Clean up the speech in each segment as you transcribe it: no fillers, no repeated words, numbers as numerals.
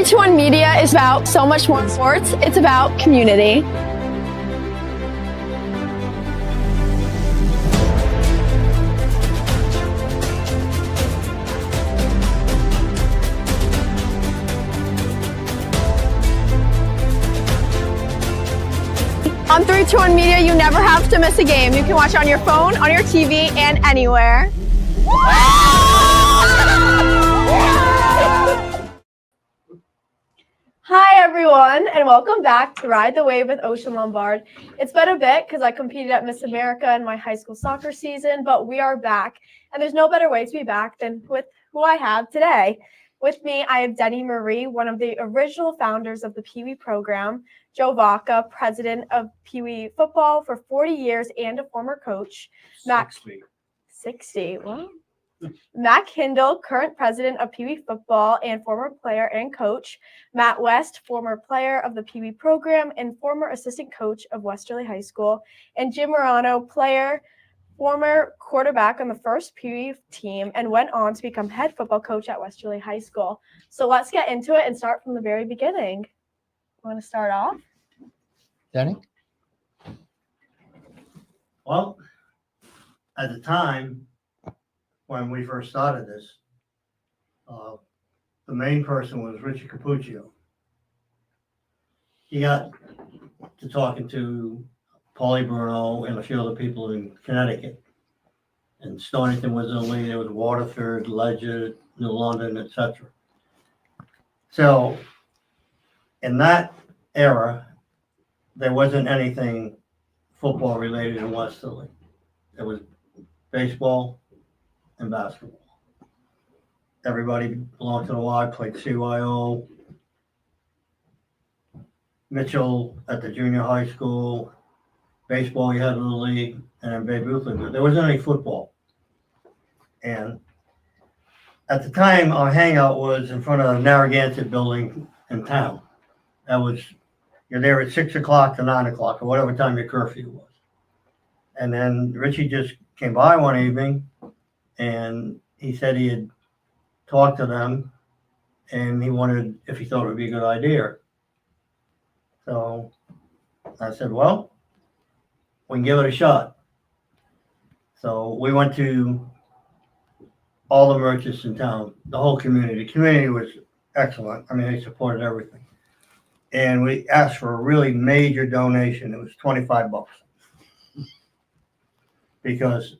3-2-1 Media is about so much more than sports. It's about community. On 3-2-1 Media, you never have to miss a game. You can watch it on your phone, on your TV, and anywhere. Hi everyone, and welcome back to Ride the Wave with Ocean Lombard. It's been a bit because I competed at Miss America in my high school soccer season, but we are back, and there's no better way to be back than with who I have today. With me, I have Denny Marie, one of the original founders of the Pee Wee program, Joe Vaca, president of Pee Wee football for 40 years and a former coach, 60. Wow. Matt Kindle, current president of Pee Wee football and former player and coach. Matt West, former player of the Pee Wee program and former assistant coach of Westerly High School. And Jim Morano, player, former quarterback on the first Pee Wee team, and went on to become head football coach at Westerly High School. So let's get into it and start from the very beginning. Want to start off? Denny? Well, at the time when we first started this, the main person was Richie Capuccio. He got to talking to Paulie Bruno and a few other people in Connecticut. And Stonington was in the league. There was Waterford, Ledger, New London, etc. So in that era, there wasn't anything football related in Westerly. There was baseball and basketball. Everybody belonged to the Y, played CYO. Mitchell at the junior high school. Baseball you had in the league, and then Babe Ruth lived there. There wasn't any football. And at the time, our hangout was in front of the Narragansett building in town. That was, you're there at 6 o'clock to 9 o'clock, or whatever time your curfew was. And then Richie just came by one evening, and he said he had talked to them, and he wondered if he thought it would be a good idea. So I said, well, we can give it a shot. So we went to all the merchants in town, the whole community. The community was excellent. I mean, they supported everything. And we asked for a really major donation. It was $25. Because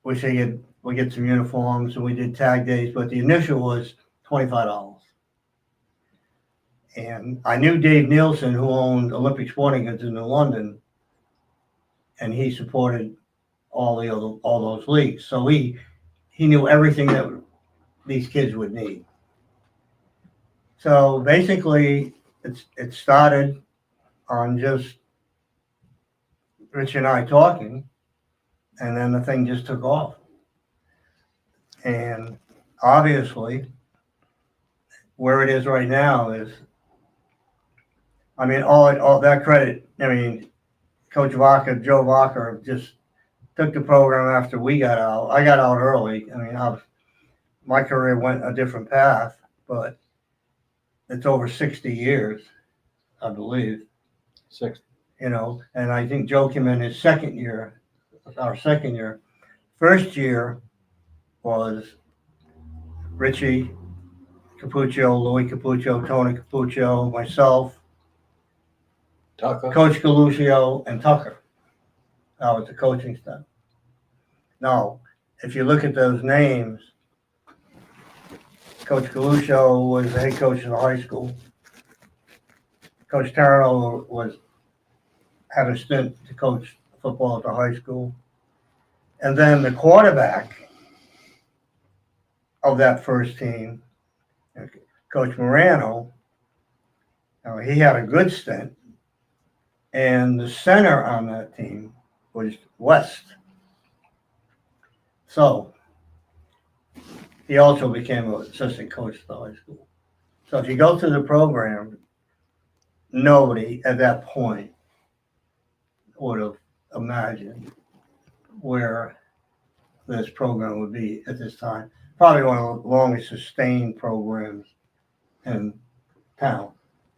we figured we'd get some uniforms and we did tag days, but the initial was $25. And I knew Dave Nielsen, who owned Olympic Sporting Goods in New London, and he supported all those leagues. So he knew everything that these kids would need. So basically, it started on just Rich and I talking, and then the thing just took off. And obviously, where it is right now is, I mean, all that credit, I mean, Coach Vaca, Joe Vaca, just took the program after we got out. I got out early. I mean, my career went a different path, but it's over 60 years, I believe. 60. You know, and I think Joe came in his second year, our second year. First year was Richie Capuccio, Louis Capuccio, Tony Capuccio, myself, Tucker. Coach Galuccio, and Tucker. That was the coaching staff. Now, if you look at those names, Coach Galuccio was the head coach of the high school. Coach Tarano had a stint to coach football at the high school. And then the quarterback of that first team, Coach Morano, he had a good stint. And the center on that team was West. So he also became an assistant coach at the high school. So if you go through the program, nobody at that point would have imagined where this program would be at this time. Probably one of the longest sustained programs in town.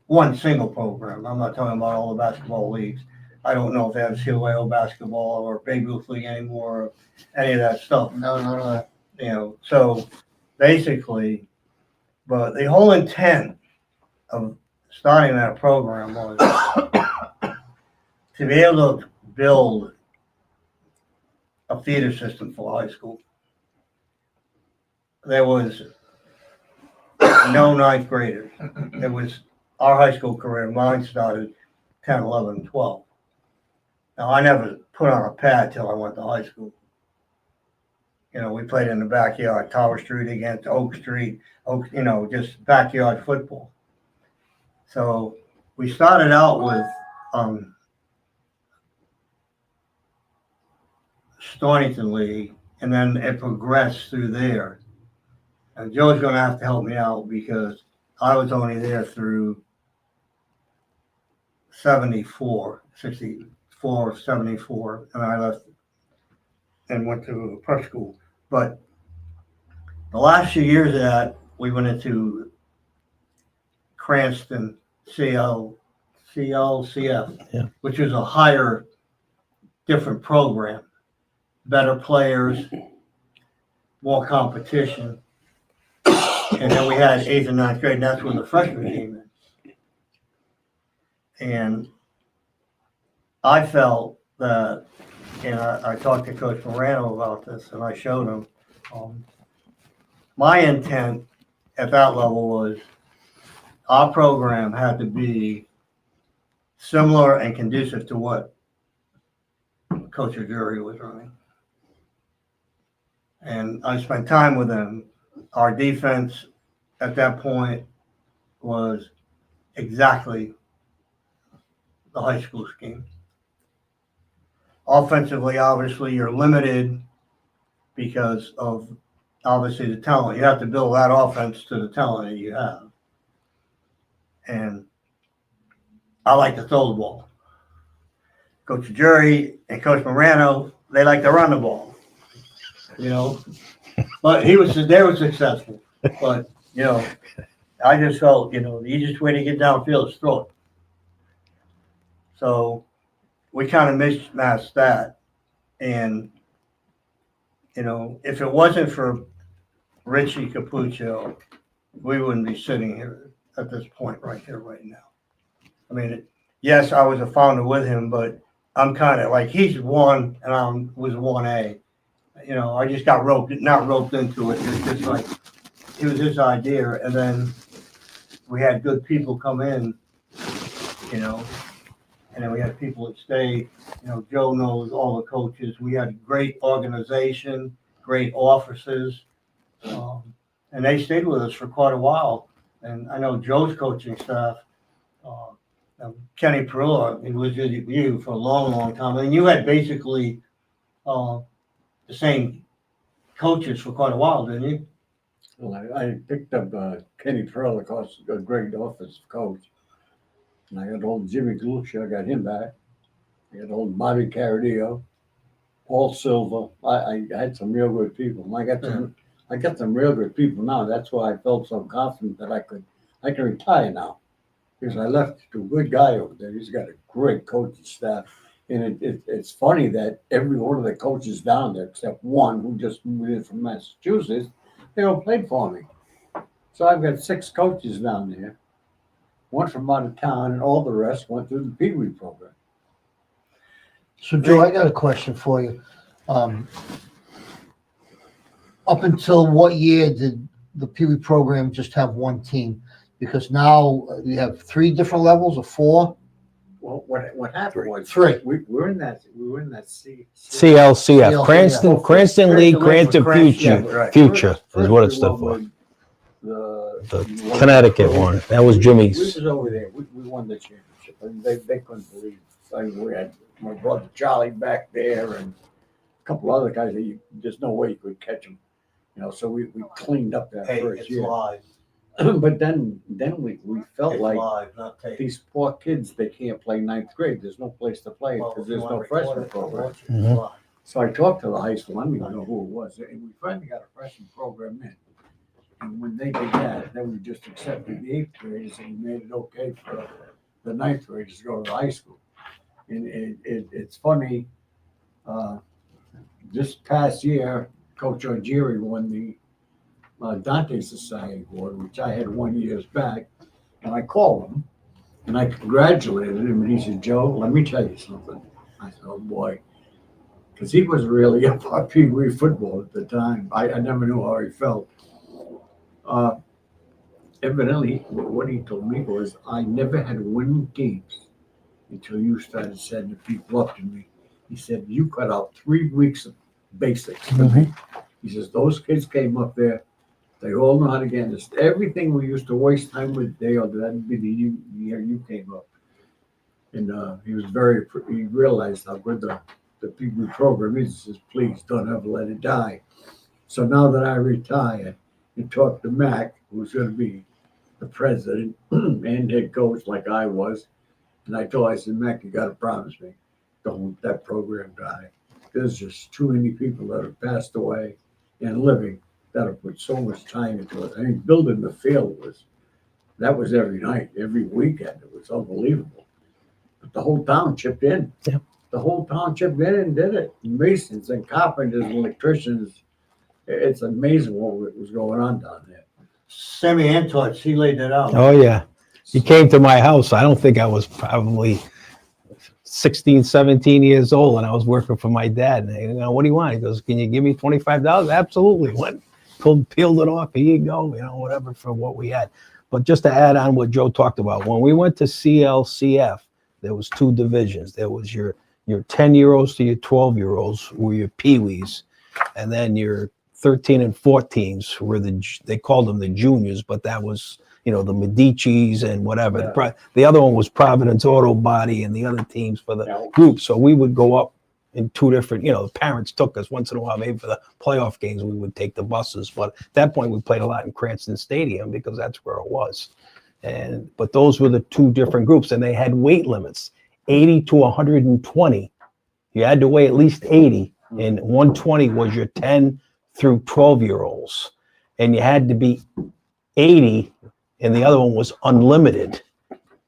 One single program. I'm not talking about all the basketball leagues. I don't know if they have COAO basketball or Babe Ruth League anymore, or any of that stuff. No, none of that. You know, so basically, but the whole intent of starting that program was to be able to build a feeder system for high school. There was no ninth graders. It was our high school career. Mine started 10, 11, 12. Now, I never put on a pad till I went to high school. You know, we played in the backyard, Tower Street against Oak Street, you know, just backyard football. So we started out with Stonington League, and then it progressed through there. And Joe's going to have to help me out because I was only there through 74, 64, 74, and I left and went to prep school. But the last few years of that, we went into Cranston CLCF, which is a higher, different program, better players, more competition. And then we had 8th and 9th grade, and that's when the freshman came in. And I felt that, and I talked to Coach Morano about this, and I showed him. My intent at that level was our program had to be similar and conducive to what Coach Ujuri was running. And I spent time with him. Our defense at that point was exactly the high school scheme. Offensively, obviously, you're limited because of obviously the talent. You have to build that offense to the talent that you have. And I like to throw the ball. Coach Ujuri and Coach Morano, they like to run the ball. You know, but they were successful. But, you know, I just felt, you know, the easiest way to get downfield is throw it. So we kind of mismatched that. And, you know, if it wasn't for Richie Capuccio, we wouldn't be sitting here at this point right here, right now. I mean, yes, I was a founder with him, but I'm kind of like, he's 1 and I was 1A. You know, I just got not roped into it. It's just like, it was his idea. And then we had good people come in, you know, and then we had people that stay. You know, Joe knows all the coaches. We had great organization, great offices, and they stayed with us for quite a while. And I know Joe's coaching staff, Kenny Perillo, he was with you for a long, long time. And you had basically the same coaches for quite a while, didn't you? Well, I picked up Kenny Perillo, of course, a great offensive coach. And I got old Jimmy Galucci, I got him back. I got old Bobby Caradillo, Paul Silva. I had some real good people. And I got some real good people now. That's why I felt so confident that I could retire now. Because I left to a good guy over there. He's got a great coaching staff. And it's funny that every one of the coaches down there, except one who just moved in from Massachusetts, they all played for me. So I've got 6 coaches down there, one from out of town, and all the rest went through the Pee Wee program. So, Joe, I got a question for you. Up until what year did the Pee Wee program just have one team? Because now you have 3 different levels or 4? Well, what happened was 3. we were in that CLCF, Cranston League, Cranston Future. Future is what it stood for. The Connecticut one. That was We Jimmy's. was over there. We won the championship. And they couldn't believe it. I mean, we had my brother Charlie back there and a couple other guys that there's no way you could catch them. You know, so we cleaned up that Hey, first it's year. live. But then we felt It's like live, not tape. these poor kids, they can't play 9th grade. There's no place to play Well, because if you there's wanna no record freshman it, program. watch it. Mhm. Live. So I talked to the high school. I don't even know who it was. And we finally got a freshman program in. And when they did that, then we just accepted the 8th graders and we made it okay for the 9th graders to go to high school. And it's funny, this past year, Coach Ojiri won the Dante Society Award, which I had 1 year back. And I called him and I congratulated him. And he said, Joe, let me tell you something. I said, oh boy. Because he was really up on Pee Wee football at the time. I never knew how he felt. Evidently, what he told me was, I never had winning games until you started sending people up to me. He said, you cut out 3 weeks of basics for me. He says, those kids came up there. They all know how to get this. Everything we used to waste time with, that'd be the year you came up. And he realized how good the people program is. He says, please don't ever let it die. So now that I retire and talk to Mac, who's going to be the president and head coach like I was, and I said, Mac, you got to promise me, don't let that program die. There's just too many people that have passed away and living that have put so much time into it. I mean, building the field that was every night, every weekend. It was unbelievable. But the whole town chipped in. Yeah. The whole town chipped in and did it. Masons and carpenters and electricians. It's amazing what was going on down there. Sammy Antoch, he laid that out. Oh, yeah. He came to my house. I don't think I was probably 16, 17 years old, and I was working for my dad. And what do you want? He goes, can you give me $25? Absolutely. Went, peeled it off. Here you go, whatever for what we had. But just to add on what Joe talked about, when we went to CLCF, there was 2 divisions. There was your 10-year-olds to your 12-year-olds were your peewees, and then your 13 and 14s were they called them the juniors, but that was, the Medicis and whatever. Yeah. The other one was Providence Auto Body and the other teams for the group. So we would go up in 2 different, the parents took us once in a while, maybe for the playoff games, we would take the buses. But at that point, we played a lot in Cranston Stadium because that's where it was. But those were the 2 different groups, and they had weight limits, 80 to 120. You had to weigh at least 80, and 120 was your 10 through 12-year-olds. And you had to be 80, and the other one was unlimited,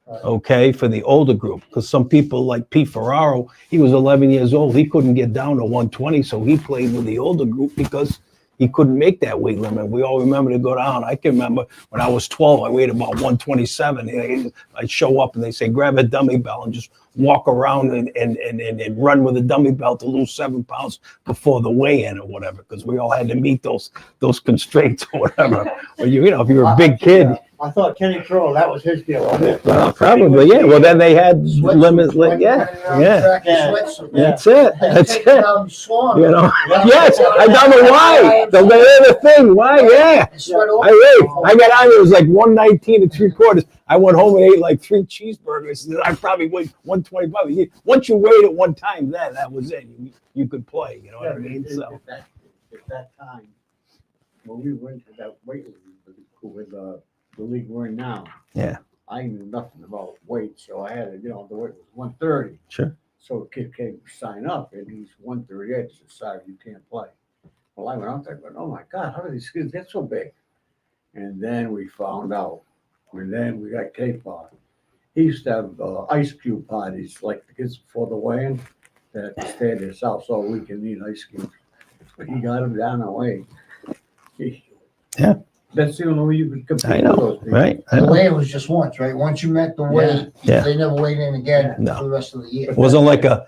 okay, for the older group. Because some people like Pete Ferraro, he was 11 years old. He couldn't get down to 120, so he played with the older group because he couldn't make that weight limit. We all remember to go down. I can remember when I was 12, I weighed about 127. I'd show up and they say, grab a dummy bell and just walk around and run with a dummy bell to lose 7 pounds before the weigh-in or whatever, because we all had to meet those constraints or whatever. Or if you were a big kid. I thought Kenny Crow, that was his deal, wasn't it? Well, probably, yeah. Well, then they had limits. Yeah. That's it. That's it. Yes, I don't know why. The other thing, why? Yeah. I got on. It was like 119 and 3/4. I went home and ate like 3 cheeseburgers. I probably weighed 125. Once you weighed it one time, then that was it. You could play. You know what I mean? So at that time, when we went to that weight with the league we're in now, yeah, I knew nothing about weight, so I had the weight was 130. Sure. So a kid came to sign up, and he's 138. I said, sorry, you can't play. Well, I went out there, but oh my God, how do these kids get so big? And then we found out. And then we got K-Pod. He used to have ice cube parties, like the kids before the weigh-in, that stay at his house all week and eat ice cubes. But he got him down that way. Yeah. That's the only way you could compete I with know, those people. right? I The know. weigh-in was just once, right? Once you met the weight, Yeah. they never weighed in again No. for the rest of the year. It wasn't like a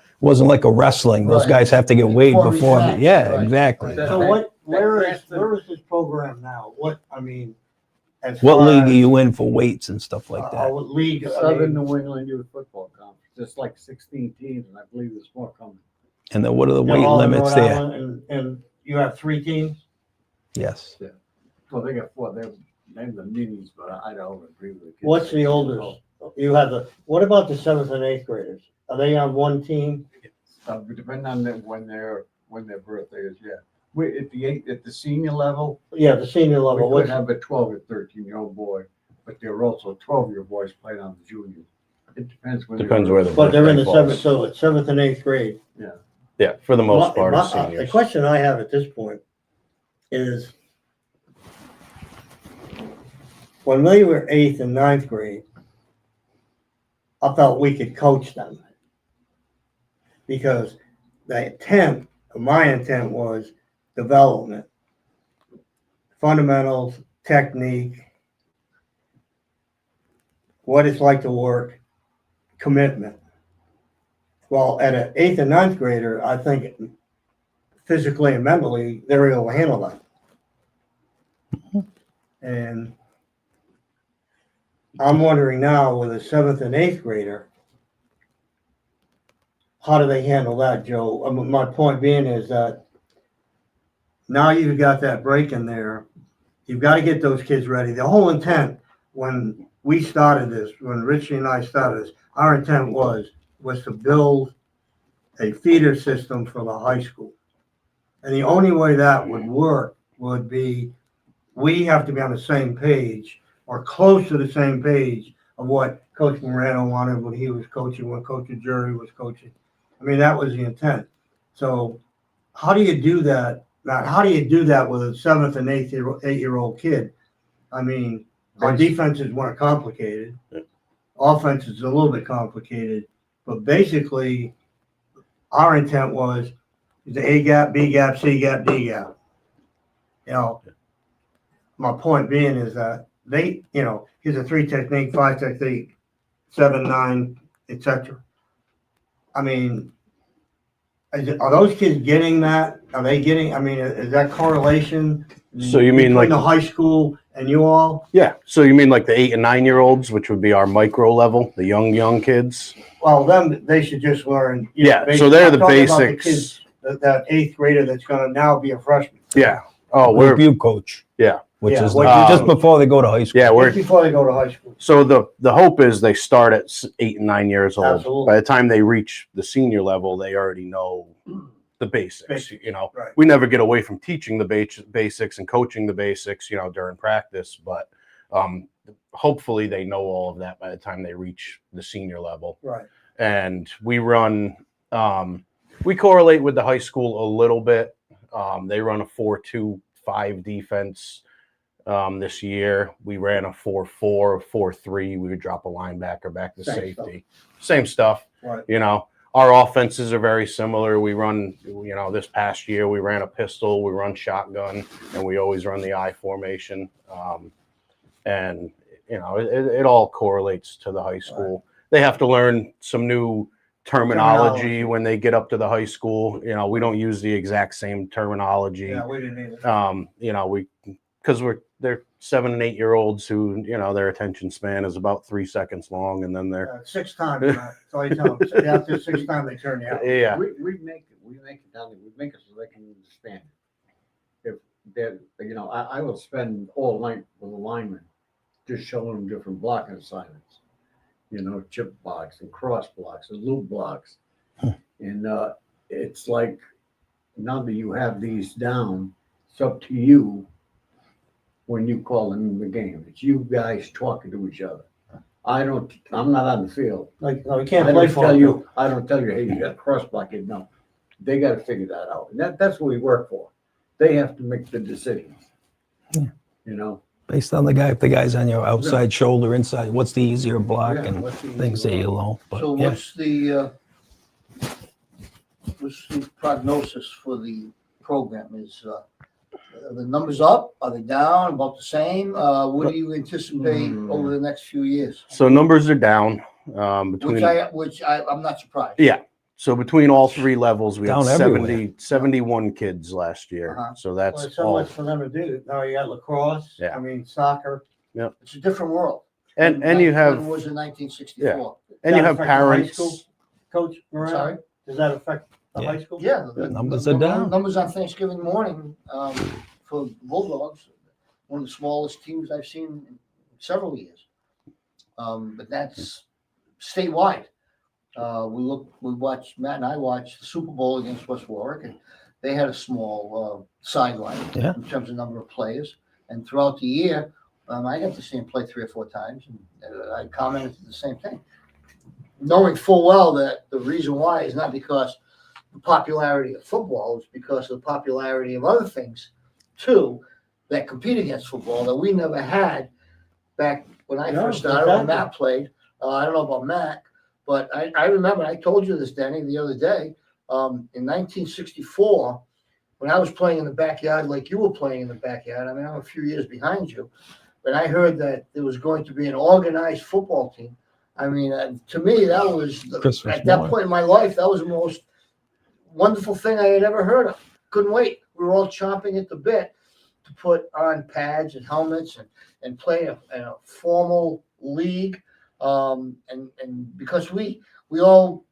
wrestling. Those Right. guys have to get weighed Before before. each match, Yeah, right. exactly. Right. So where is Cranston- this program now? As What far league are as, you in for weights and stuff like that? what league? Southern New England Youth Football Conference. There's like 16 teams, and I believe there's more coming. And then what are the They're weight all in limits Rhode there? Island, and you have 3 teams? Yes. Well, they got 4. They're the minis, but I don't agree with it. What's the oldest? You have what about the 7th and 8th graders? Are they on one team? Depending on when their birthday is, yeah. We at the senior level, Yeah, the senior level. we could have a 12 or 13-year-old boy, but there are also 12-year-old boys playing on the junior. It depends when. Depends where the But they're in the birthday 7th, falls. so it's 7th and 8th grade. Yeah, for the most part, it's The seniors. question I have at this point is, when they were 8th and 9th grade, I felt we could coach them because my intent was development, fundamentals, technique, what it's like to work, commitment. Well, at an 8th and 9th grader, I think physically and mentally, they're able to handle that. And I'm wondering now with a 7th and 8th grader, how do they handle that, Joe? My point being is that now you've got that break in there. You've got to get those kids ready. The whole intent when we started this, when Richie and I started this, our intent was to build a feeder system for the high school. And the only way that would work would be we have to be on the same page or close to the same page of what Coach Morano wanted when he was coaching, when Coach Jury was coaching. I mean, that was the intent. So how do you do that, Matt? How do you do that with a 7th and 8-year-old kid? I mean, our defenses weren't complicated. Offense is a little bit complicated. But basically, our intent was the A gap, B gap, C gap, D gap. You know, my point being is that they, you know, here's a 3 technique, 5 technique, 7, 9, etc. I mean, are those kids getting that? Are they getting? I mean, is that correlation? So you mean between like the high school and you all? Yeah. So you mean like the 8 and 9-year-olds, which would be our micro level, the young kids? Well, them they should just learn. Yeah. Basic. So they're I'm the talking about basics. The kids, that 8th grader that's going to now be a freshman. Yeah. Oh, With we're you, coach. Yeah. Which Yeah, is what you just do. before they go to high school. yeah we're Just before they go to high school. so the hope is they start at 8 and 9 years old. Absolutely. By the time they reach the senior level, they already know the basics. Basics, You know, right. we never get away from teaching the basics and coaching the basics, you know, during practice. But hopefully they know all of that by the time they reach the senior level. Right. And we run, we correlate with the high school a little bit. They run a 4-2-5 defense. This year we ran a 4-4, 4-3. We would drop a linebacker back to safety. Same stuff. Right. You know, our offenses are very similar. We run, you know, this past year we ran a pistol, we run shotgun, and we always run the I formation. And you know, it all correlates to the high school. Right. They have to learn some new terminology when they get up to the high school. You know, we don't use the exact same terminology. Yeah, we didn't either. You know, because they're 7 and 8-year-olds who, you know, their attention span is about 3 seconds long, and then they're 6 times. That's all you tell them. After 6 times, they turn you out. Yeah. We make it down there. We make it so they can understand. If they're, you know, I will spend all night with a lineman just showing them different blocking assignments. You know, chip blocks and cross blocks and loop blocks. And it's like, now that you have these down, it's up to you when you call them in the game. It's you guys talking to each other. I'm not on the field. Like, no, we can't play for you. I don't tell you, hey, you got a cross block. No, they got to figure that out. And that's what we work for. They have to make the decisions. Yeah. You know, Based on the guy, if the guy's on your outside shoulder, inside, what's the easier block Yeah, and what's the things that easier you know. But So yeah. what's the prognosis for the program? Is are the numbers up? Are they down? About the same? What do you anticipate over the next few years? so numbers are down between. Which I'm not surprised. Yeah. So between all 3 levels, we had Down everywhere. 71 kids last year. Uh-huh. So Well, that's it's so all. much for them to do. Now you got lacrosse. Yeah. I mean, soccer. It's a different world. And than you it have was in 1964. and you That have affect the high parents. school? Coach Moran, Sorry. does that affect the Yeah. high school? Yeah, The numbers are down. Numbers on Thanksgiving morning for Bulldogs, one of the smallest teams I've seen in several years. But that's statewide. Matt and I watched the Super Bowl against West Warwick, and they had a small sideline in terms of number of players. And throughout the year, I got to see him play 3 or 4 times, and I commented the same thing, knowing full well that the reason why is not because the popularity of football, it's because of the popularity of other things too that compete against football that we never had back when I Yeah, first started, when exactly. Matt played. I don't know about Matt, but I remember, I told you this, Danny, the other day, in 1964, when I was playing in the backyard like you were playing in the backyard, I mean, I'm a few years behind you, but I heard that there was going to be an organized football team. I mean, to me, that was, Christmas at that morning. point in my life, that was the most wonderful thing I had ever heard of. Couldn't wait. We were all chomping at the bit to put on pads and helmets and play in a formal league. And because we all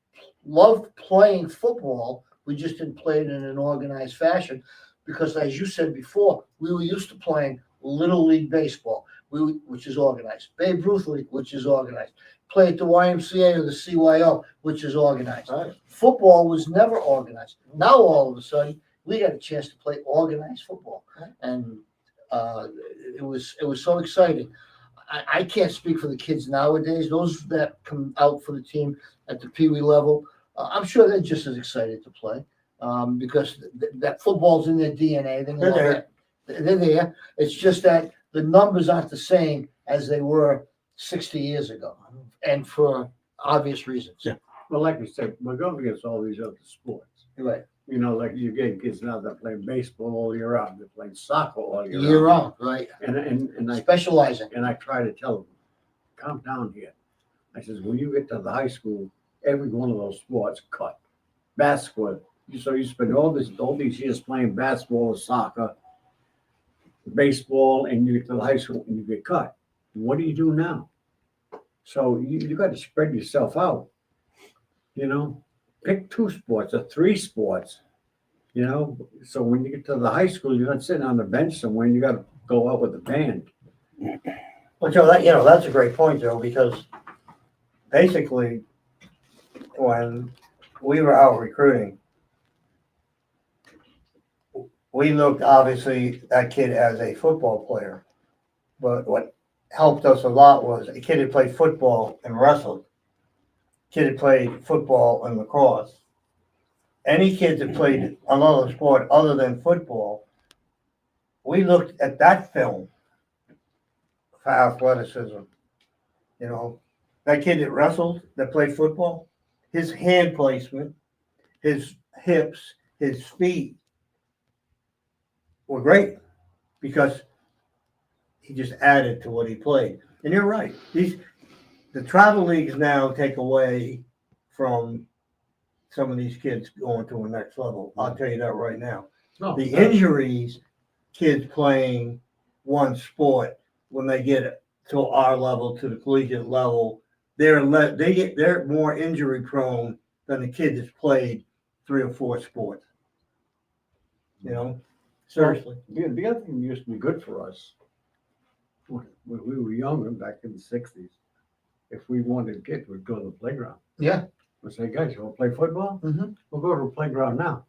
loved playing football, we just didn't play it in an organized fashion. Because as you said before, we were used to playing Little League Baseball, which is organized. Babe Ruth League, which is organized. Play at the YMCA or the CYO, which is organized. Right. Football was never organized. Now all of a sudden, we got a chance to play organized football, and it was so exciting. I can't speak for the kids nowadays. Those that come out for the team at the Pee Wee level, I'm sure they're just as excited to play because that football's in their DNA. They're there. They're there. It's just that the numbers aren't the same as they were 60 years ago, and for obvious reasons. Yeah. Well, like you said, we're going against all these other sports. Right. You know, like you get kids now that play baseball all year round, they're playing soccer all year, Year round, right? And I Specializing. try to tell them, calm down here. I says, when you get to the high school, every one of those sports cut. Basketball. So you spend all these years playing basketball or soccer, baseball, and you get to the high school and you get cut. What do you do now? So you got to spread yourself out. You know, pick 2 sports or 3 sports. You know, so when you get to the high school, you're not sitting on the bench somewhere and you got to go out with a band. Well, Joe, that's a great point, Joe, because basically, when we were out recruiting, we looked obviously that kid as a football player, but what helped us a lot was a kid had played football and wrestled, kid had played football and lacrosse. Any kids that played another sport other than football, we looked at that film for athleticism. You know, that kid that wrestled, that played football, his hand placement, his hips, his feet were great because he just added to what he played. And you're right. The travel leagues now take away from some of these kids going to the next level. I'll tell you that right now. No, The injuries, kids playing one sport, when they get to our level, to the collegiate level, they're more injury prone than the kid that's played 3 or 4 sports. You know, seriously. The other thing that used to be good for us, when we were younger back in the 60s, if we wanted kids, we'd go to the playground. Yeah. We'd say, guys, you want to play football? Mhm. We'll go to the playground now.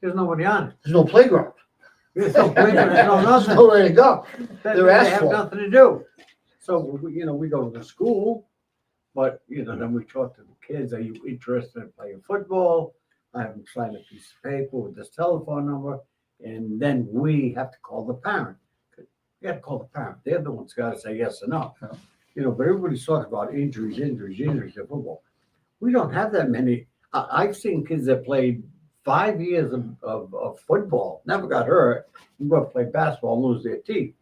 There's nobody on it. There's no playground. There's no playground, there's no There's nothing. nowhere to go. They They're have asphalt. nothing to do. So, we go to the school, but, then we talk to the kids, are you interested in playing football? I have them sign a piece of paper with this telephone number, and then we have to call the parent. We have to call the parent. They're the ones got to say yes or no. But everybody's talking about injuries in football. We don't have that many. I've seen kids that played 5 years of football, never got hurt, and go play basketball and lose their teeth.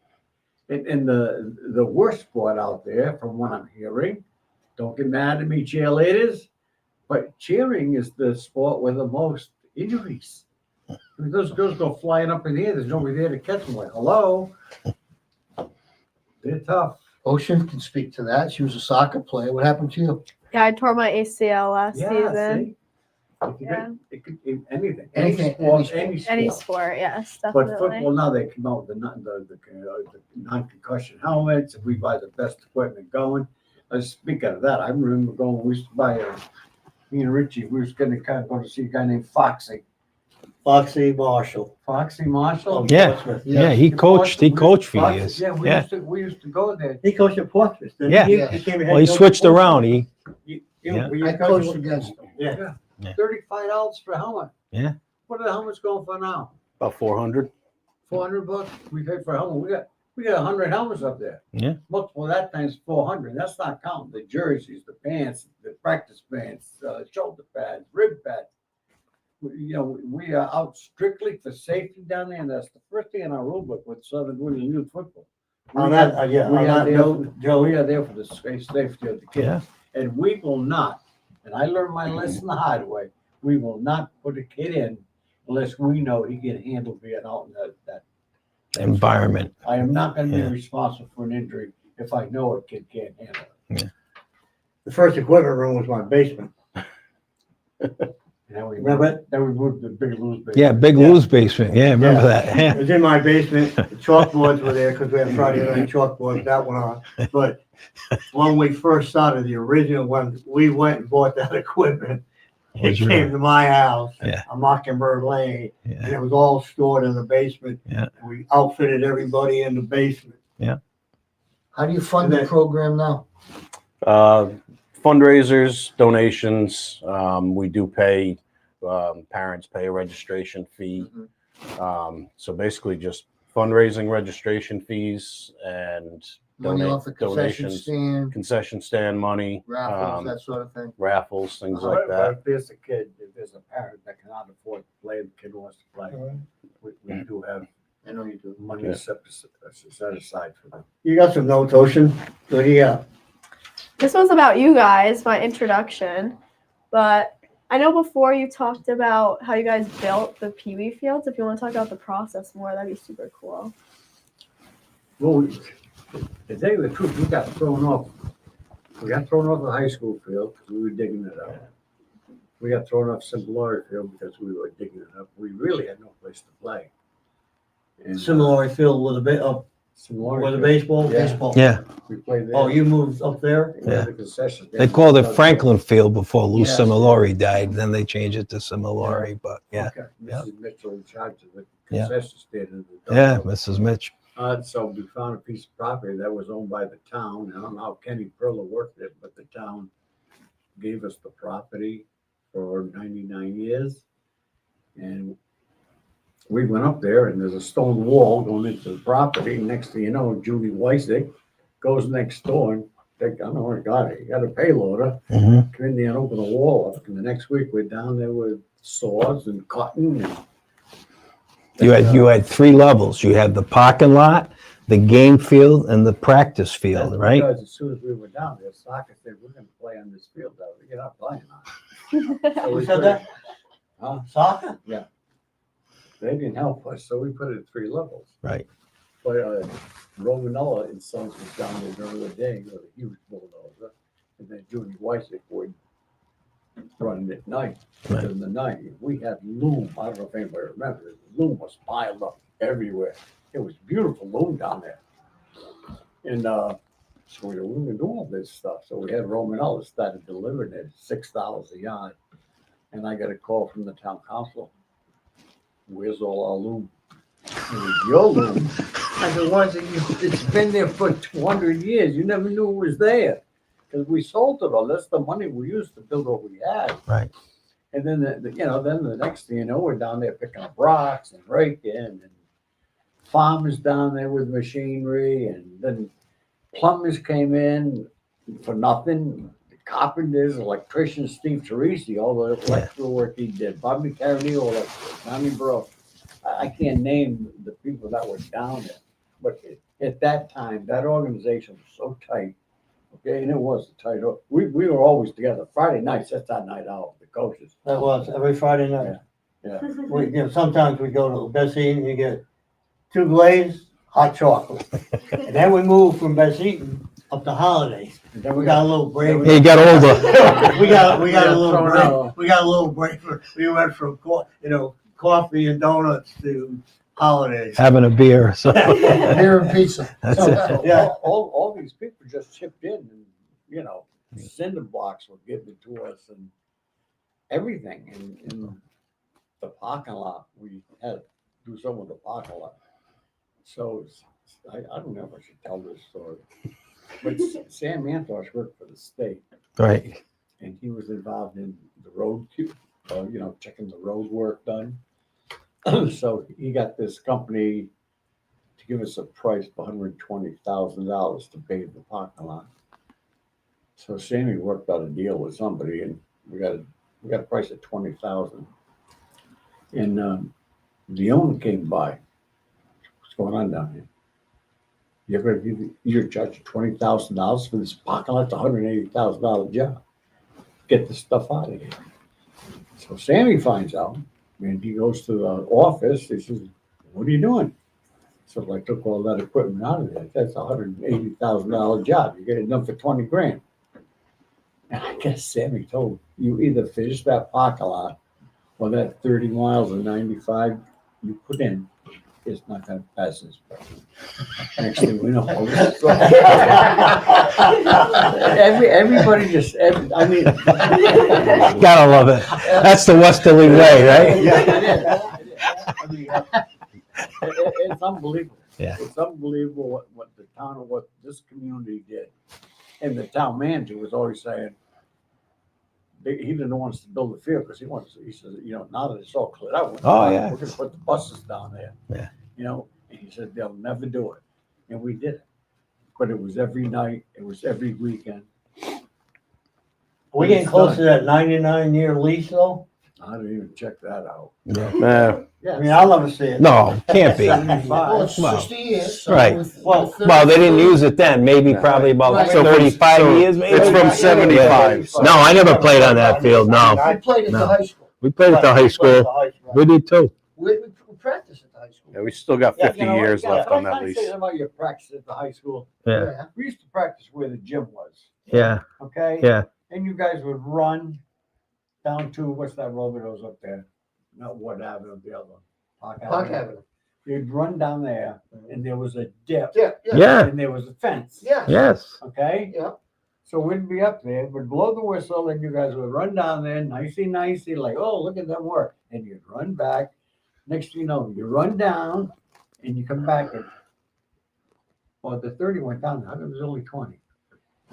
And the worst sport out there, from what I'm hearing, don't get mad at me, cheerleaders, but cheering is the sport with the most injuries. I mean, those girls go flying up in the air. There's nobody there to catch them. Like, hello, they're tough. Ocean can speak to that. She was a soccer player. What happened to you? Yeah, I tore my ACL last Yeah, season. see? Yeah. It could be anything. Anything, Any sport. Any sport, yes, But definitely. football now, they come out with the non-concussion helmets. If we buy the best equipment going. Speaking of that, I remember going. We used to buy me and Richie. We was going to kind of go to see a guy named Foxy. Foxy Marshall. Foxy Marshall. Yeah. Portsmouth. Yeah, he coached for Foxy, years. Yeah, Yeah. we used to go there. He coached at Portsmouth. didn't Yeah. he? Yeah. Became a head Well, he coach at switched Portsmouth. around. Were you I coached against them. Yeah. Yeah. $35 for a helmet. Yeah. What are the helmets going for now? About 400. $400. We paid for a helmet. We got 100 helmets up there. Yeah. Multiple that times 400. That's not counting the jerseys, the pants, the practice pants, shoulder pads, rib pads. We are out strictly for safety down there, and that's the first thing in our rule book with Southern Woodland Youth Football. On that, on that note, Joe, We are there for the safety of the kids. Yeah. And we will not, and I learned my lesson the hard way, we will not put a kid in unless we know he can handle being out in that Environment. I am not going to Yeah. be responsible for an injury if I know a kid can't handle it. the first equipment room was my basement. And then we Remember it? Then we moved to the Big Lou's basement. Yeah, Big Lou's basement. Yeah, remember that? It Yeah. was in my basement. The chalkboards were there because we had Friday night chalkboards. That went on. But when we first started, the original one, we went and bought that equipment. It Was came your- to my house Yeah. on Mockingbird Lane, and Yeah. it was all stored in the basement. Yeah. We outfitted everybody in the basement. How do you fund the program now? Fundraisers, donations. We do pay, parents pay a registration fee. So basically just fundraising, registration fees, and Money off the concession donations, stand, concession stand money, raffles, that sort of thing. raffles, things But like that. if there's a kid, if there's a parent that cannot afford to play, the kid wants to play, we do have I know you do. money Yeah. set aside for them. You got some notes, Ocean? What do you got? This was about you guys, my introduction, but I know before you talked about how you guys built the Pee Wee fields. If you want to talk about the process more, that'd be super cool. Well, to tell you the truth, we got thrown off. We got thrown off the high school field because we were digging it up. We got thrown off Similari Field because we were digging it up. We really had no place to play. And, Similar field with a bit up Similari where the Field, baseball. Yeah. Baseball. Yeah. we played there. Oh, you moved up there? We had Yeah. the concession They stand. called it Franklin Field before Lou Yes. Similori died. Then they changed it to Similori. But yeah. Okay. Yeah. Mrs. Mitchell in charge of the Yeah. concession stand. in the Yeah, dog. Mrs. Mitch. So we found a piece of property that was owned by the town. I don't know how Kenny Perla worked it, but the town gave us the property for 99 years. And we went up there and there's a stone wall going into the property. Next thing you know, Judy Weisick goes next door and I don't know where it got it. He got a payloader, Mhm. come in there and open the wall up. And the next week we're down there with saws and cutting and You had 3 levels. You had the parking lot, the game field, and the practice field, That's right? Because as soon as we were down there, soccer said, we're gonna play on this field out there. You're not playing on it. So Who we said put that? it- Huh? Soccer? They didn't help us, so we put it at 3 levels. Right. But Romanella and Sons was down there during the day with a huge bulldozer. And then Judy Weisick would run it at night. Right. In the night, we had loom. I don't know if anybody remembers. Loom was piled up everywhere. It was beautiful loom down there. And so we were going to do all this stuff. So we had Romanella started delivering it at $6 a yard. And I got a call from the town council. Where's all our loom? It was your loom. I said, why is it it's been there for 200 years. You never knew it was there. Because we sold it all. That's the money we used to build what we had. Right. And then, then the next thing you know, we're down there picking up rocks and raking, and farmers down there with machinery, and then plumbers came in for nothing. The carpenters, electricians, Steve Teresi, all the electrical work he did. Bobby Caradillo, electrical, Tommy Bro. I can't name the people that were down there, but at that time, that organization was so tight. Okay, and it was a tight. We were always together. Friday nights, that's our night out. The coaches. That was every Friday night. Yeah. Sometimes we go to Bessie and you get 2 glazed, hot chocolate. And then we moved from Bessie up to Holiday. And then We got a little break. He got older. We got a Yeah, little thrown break. out. We got a little break. We went from coffee and donuts to holidays. Having a beer. So Beer and pizza. that's So, it. so Yeah. all these people just chipped in, and cinder blocks were given to us, and everything. In the parking lot, we had to do something with the parking lot. So I don't know if I should tell this story, but Sam Antosh worked for the state, Right. and he was involved in the road, checking the road work done. So he got this company to give us a price of $120,000 to pave the parking lot. So Sammy worked out a deal with somebody, and we got a price of $20,000. And the owner came by. What's going on down here? You're charging $20,000 for this parking lot? It's a $180,000 job. Get this stuff out of here. So Sammy finds out, and he goes to the office. He says, "What are you doing?" So I took all that equipment out of there. That's a $180,000 job. You get it done for 20 grand. And I guess Sammy told him, you either finish that parking lot or that 30 miles of 95 you put in is not going to pass this. Next thing we know, everybody just, I mean. Gotta love it. That's the Westerly way, right? Yeah, it is. I mean, it's unbelievable. Yeah. It's unbelievable what the town, what this community did. And the town manager was always saying, he didn't want us to build the field because he says, now that it's all cleared out, Oh, yeah. we're going to put the buses down there. Yeah. And he said, they'll never do it. And we did it. But it was every night, it was every weekend. We getting close to that 99-year lease though? I didn't even check that out. Yeah. I mean, I'll never see it. No, can't be. 75. Well, it's Well, 60 years. So right. Well, Well, they didn't use it then. Maybe probably about Right. 35 years, maybe. It's from 75. No, I never played on that field. No, We played at No. the high school. we played at the high school. We did too. We practiced at the high school. Yeah, we still got 50 years left on that Can I lease. say about your practice at the high school? Yeah, We used to practice where the gym was, yeah, okay? yeah. And you guys would run down to, what's that road that goes up there? Not Wood Avenue, the other one. Park Avenue. You'd run down there and there was a dip Yeah, Yeah, and there was a fence, Yeah. yes. okay? Yeah. So we'd be up there, we'd blow the whistle and you guys would run down there nicey, like, oh, look at them work. And you'd run back. Next thing you know, you run down and you come back and, the 30 went down. How come there's only 20?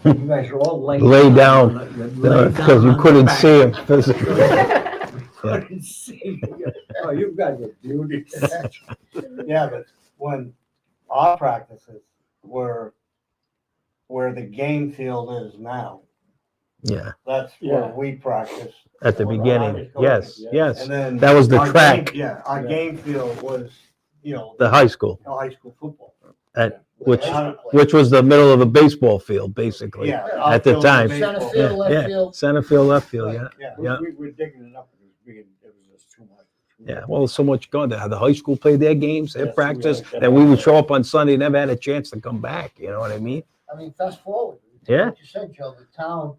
You guys are all Lay down. Because you couldn't see him physically. Couldn't see. Oh, you guys are beauties. Yeah, but when our practices were where the game field is now, Yeah, that's Yeah. where we practice. at the beginning. Yes, yes. And then That was the our track. Our Yeah. game field was, The high school, high school football. which was the middle of the baseball field, basically. Yeah. At the outfield time. baseball. Center field, left Yeah, field. center field, left field, yeah. Yeah. Yeah. We were digging it up. It was just too much. Yeah, well, so much going. The high school played their games, their Yes, we practice, like that. then we would show up on Sunday, never had a chance to come back. You know what I mean? I mean, fast forward. Yeah. What you said, Joe, the town,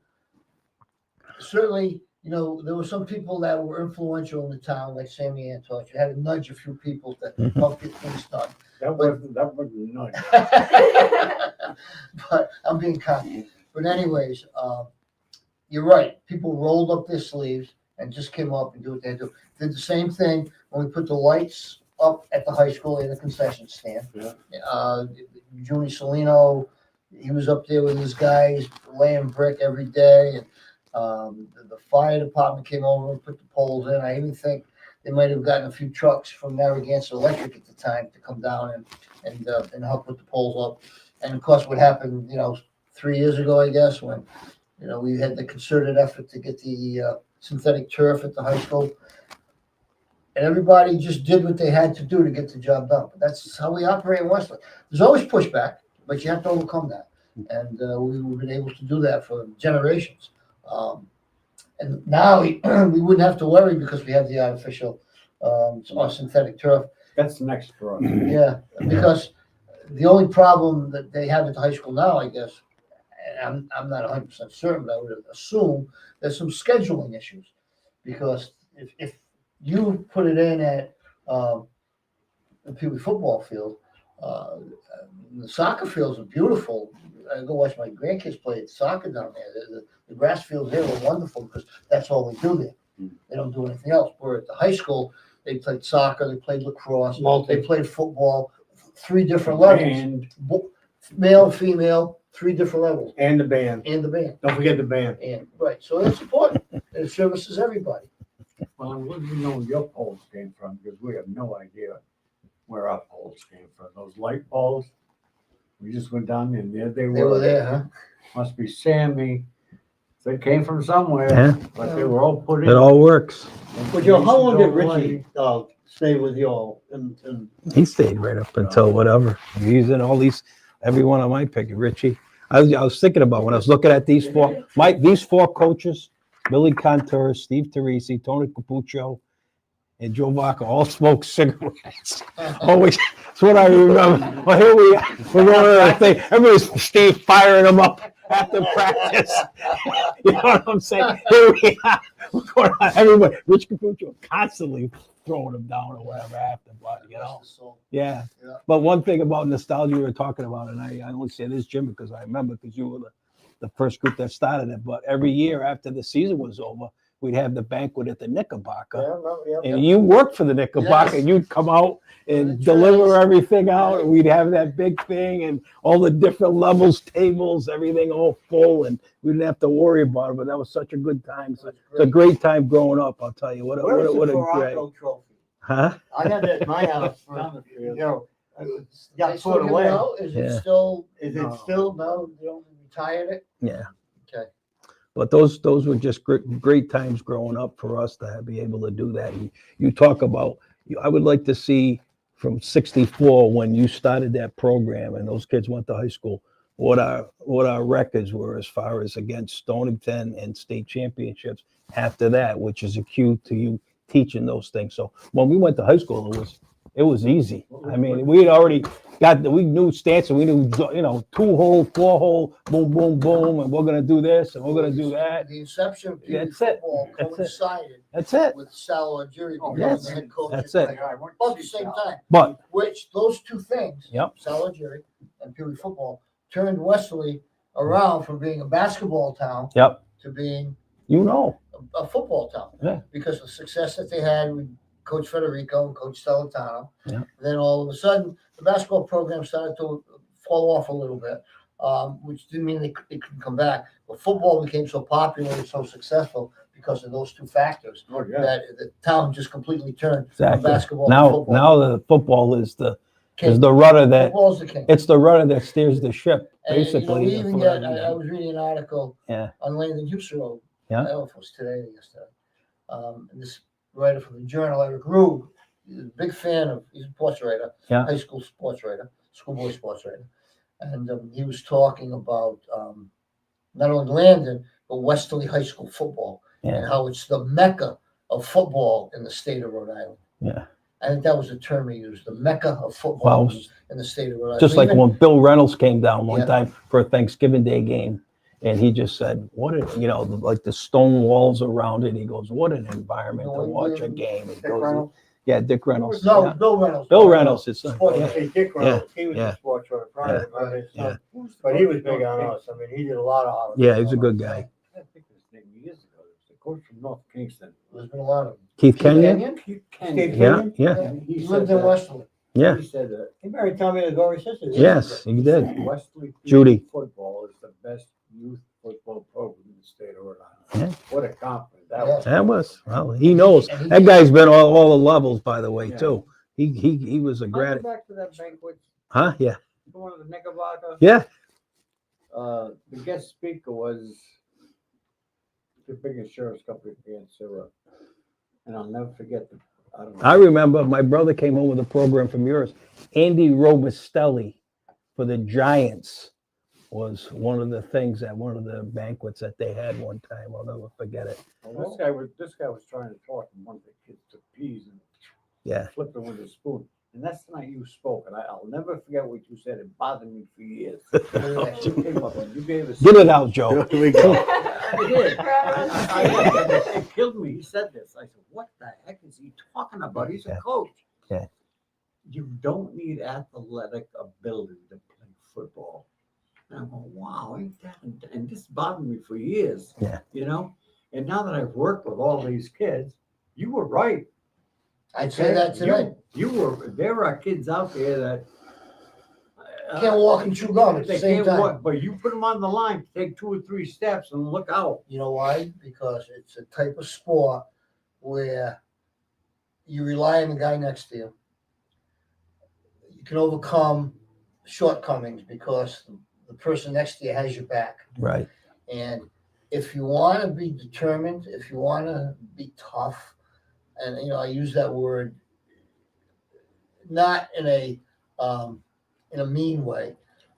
certainly, there were some people that were influential in the town, like Sammy Antosh. You had to nudge a few people to Mhm. help get things done. That wasn't nice. But I'm being cocky. But anyways, you're right. People rolled up their sleeves and just came up and do what they do. Did the same thing when we put the lights up at the high school in the concession stand. Yeah. Junie Salino, he was up there with his guys laying brick every day. And the fire department came over and put the poles in. I even think they might have gotten a few trucks from Narragansett Electric at the time to come down and help put the poles up. And of course, what happened, 3 years ago, I guess, when, we had the concerted effort to get the synthetic turf at the high school. And everybody just did what they had to do to get the job done. But that's how we operate in Westland. There's always pushback, but you have to overcome that. And we've been able to do that for generations. And now we wouldn't have to worry because we have the artificial or synthetic turf. That's next for us. Yeah, because the only problem that they have at the high school now, I guess, and I'm not 100% certain, but I would assume there's some scheduling issues. Because if you put it in at the Pee Wee football field, the soccer fields are beautiful. I go watch my grandkids play soccer down there. The grass fields there are wonderful because that's all they do there. They don't do anything else. Where at the high school, they played soccer, they played lacrosse, they played football, 3 different levels. And Male and female, 3 different levels. And the band. And the band. Don't forget the band. And right. So that's important. And it services everybody. well, I'm letting you know where your polls came from because we have no idea where our poles came from. Those light poles. We just went down there and there they They were there, huh? Must be Sammy. They came from somewhere, Yeah. but they were all put in. It all works. Well, Joe, how long did Richie stay with you all? And He stayed right up until whatever. He's in all these, every one of my pick, Richie. I was thinking about when I was looking at these four coaches, Billy Contour, Steve Teresi, Tony Capuccio, and Joe Vaca all smoked cigarettes. Always, that's what I remember. Well, here we are. We're going to the thing. Everybody's Steve firing them up after practice. You know what I'm saying? Here we are. We're going on. Everybody, Rich Capuccio constantly throwing them down or whatever after, but you know. Yeah. But one thing about nostalgia we were talking about, and I only say this, Jim, because I remember because you were the first group that started it. But every year after the season was over, we'd have the banquet at the Knickerbocker. And you worked for the Knickerbocker, and you'd come out and deliver everything out, and we'd have that big thing and all the different levels, tables, everything all full, and we didn't have to worry about it. But that was such a good time. It's a great time growing up, I'll tell you. What a great. trophy? Huh? I had that at my house for, you know, They got still put give it away. out? Is Yeah. it still? Is it still? No, you don't retired it? Yeah. Okay. But those were just great times growing up for us to be able to do that. And you talk about, I would like to see from '64 when you started that program and those kids went to high school, what our records were as far as against Stonington and state championships after that, which is a cue to you teaching those things. So when we went to high school, it was easy. I mean, we had already we knew stances, we knew, 2-hole, 4-hole, boom, boom, boom, and we're gonna do this and we're gonna do that. The inception of Peewee That's it. football That's it. coincided That's it. with Sal Algieri becoming Yes. the head coach. That's at it. About the same time. But Which those two things, Yep. Sal Algieri and Peewee football, turned Westerly around from being a basketball town yep, to being a football town. Yeah. Because of the success that they had with Coach Federico and Coach Celentano. Yeah. Then all of a sudden, the basketball program started to fall off a little bit, which didn't mean they couldn't come back. But football became so popular and so successful because of those two factors Oh, yeah. that the town just completely turned from exactly. basketball to Now football. the football is the King. rudder that Football's the king. it's the rudder that steers the ship, And, basically. we even got, I was reading an article Yeah. on Landon Houston Road. Yeah. I don't know if it was today or yesterday. And this writer from the Journal, Eric Rube, he's a big fan of, he's a sports writer, Yeah. high school sports writer, schoolboy sports writer. And he was talking about not only Landon, but Westerly High School football and Yeah. how it's the mecca of football in the state of Rhode Island. Yeah. I think that was the term he used, the mecca of football Well, in the state of Rhode Island. Just So like even- when Bill Reynolds came down one Yeah. time for a Thanksgiving Day game, and he just said, like the stone walls around it. He goes, what an environment to watch a game. He goes, Reynolds? yeah, Dick Reynolds. No, Yeah. Bill Reynolds. Bill Reynolds, his son. Sports Yeah. Hey, Dick Reynolds, he was yeah. a sports writer prior to his son. Yeah. But he was big on us. I mean, he did a lot of hours. Yeah, he's a good guy. I think his name years ago. It was the coach from North Kingston. There's been a lot of them. Keith Kenyon? Keith Steve Kenyon. Yeah, Kenyon? yeah, And He said lived in that- Westerly. yeah. He said that He married Tommy LaGorie's sister. Yes, he did. Westerly Judy. football is the best youth football program in the state of Rhode Yeah. Island. What a compliment that Yeah. was. That was, well, he knows. And he- That guy's been all the levels, by the way, Yeah. too. He was a I'll grad. go back to that banquet, Huh? Yeah. the one of the Knickerbocker. Yeah. The guest speaker was the big insurance company in Sarah. And I'll never forget I don't know. I remember my brother came home with a program from yours. Andy Robustelli for the Giants was one of the things at one of the banquets that they had one time. I'll never forget it. Well, this guy was trying to talk, and one of the kids took peas and Yeah. flipped it with a spoon. And that's the night you spoke, and I'll never forget what you said. It bothered me for years. You came up and you gave us. Get it out, Joe. Here we go. It It killed me. He said this. I said, "What the heck is he talking about? He's Yeah. a coach." Yeah. You don't need athletic ability to play football. And I'm going, wow, ain't that? And this bothered me for years. Yeah. And now that I've worked with all these kids, you were right. I'd say that today. There are kids out there that Can't walk and chew gum at the they same can't time. walk, but you put them on the line, take 2 or 3 steps and look out. You know why? Because it's a type of sport where you rely on the guy next to you. can overcome shortcomings because the person next to you has your back. Right. And if you want to be determined, if you want to be tough, and I use that word not in a mean way,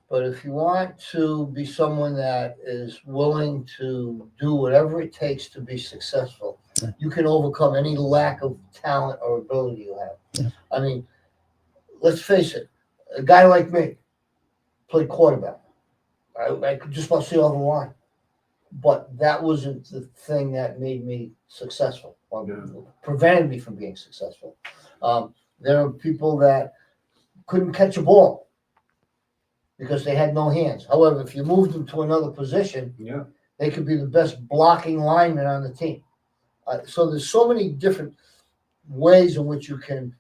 but if you want to be someone that is willing to do whatever it takes to be successful, you can overcome any lack of talent or ability you have. Yeah. I mean, let's face it, a guy like me played quarterback. I could just about see all the line. But that wasn't the thing that made me successful or prevented me from being successful. There are people that couldn't catch a ball because they had no hands. However, if you moved them to another position, they could be the best blocking lineman on the team. So there's so many different ways in which you can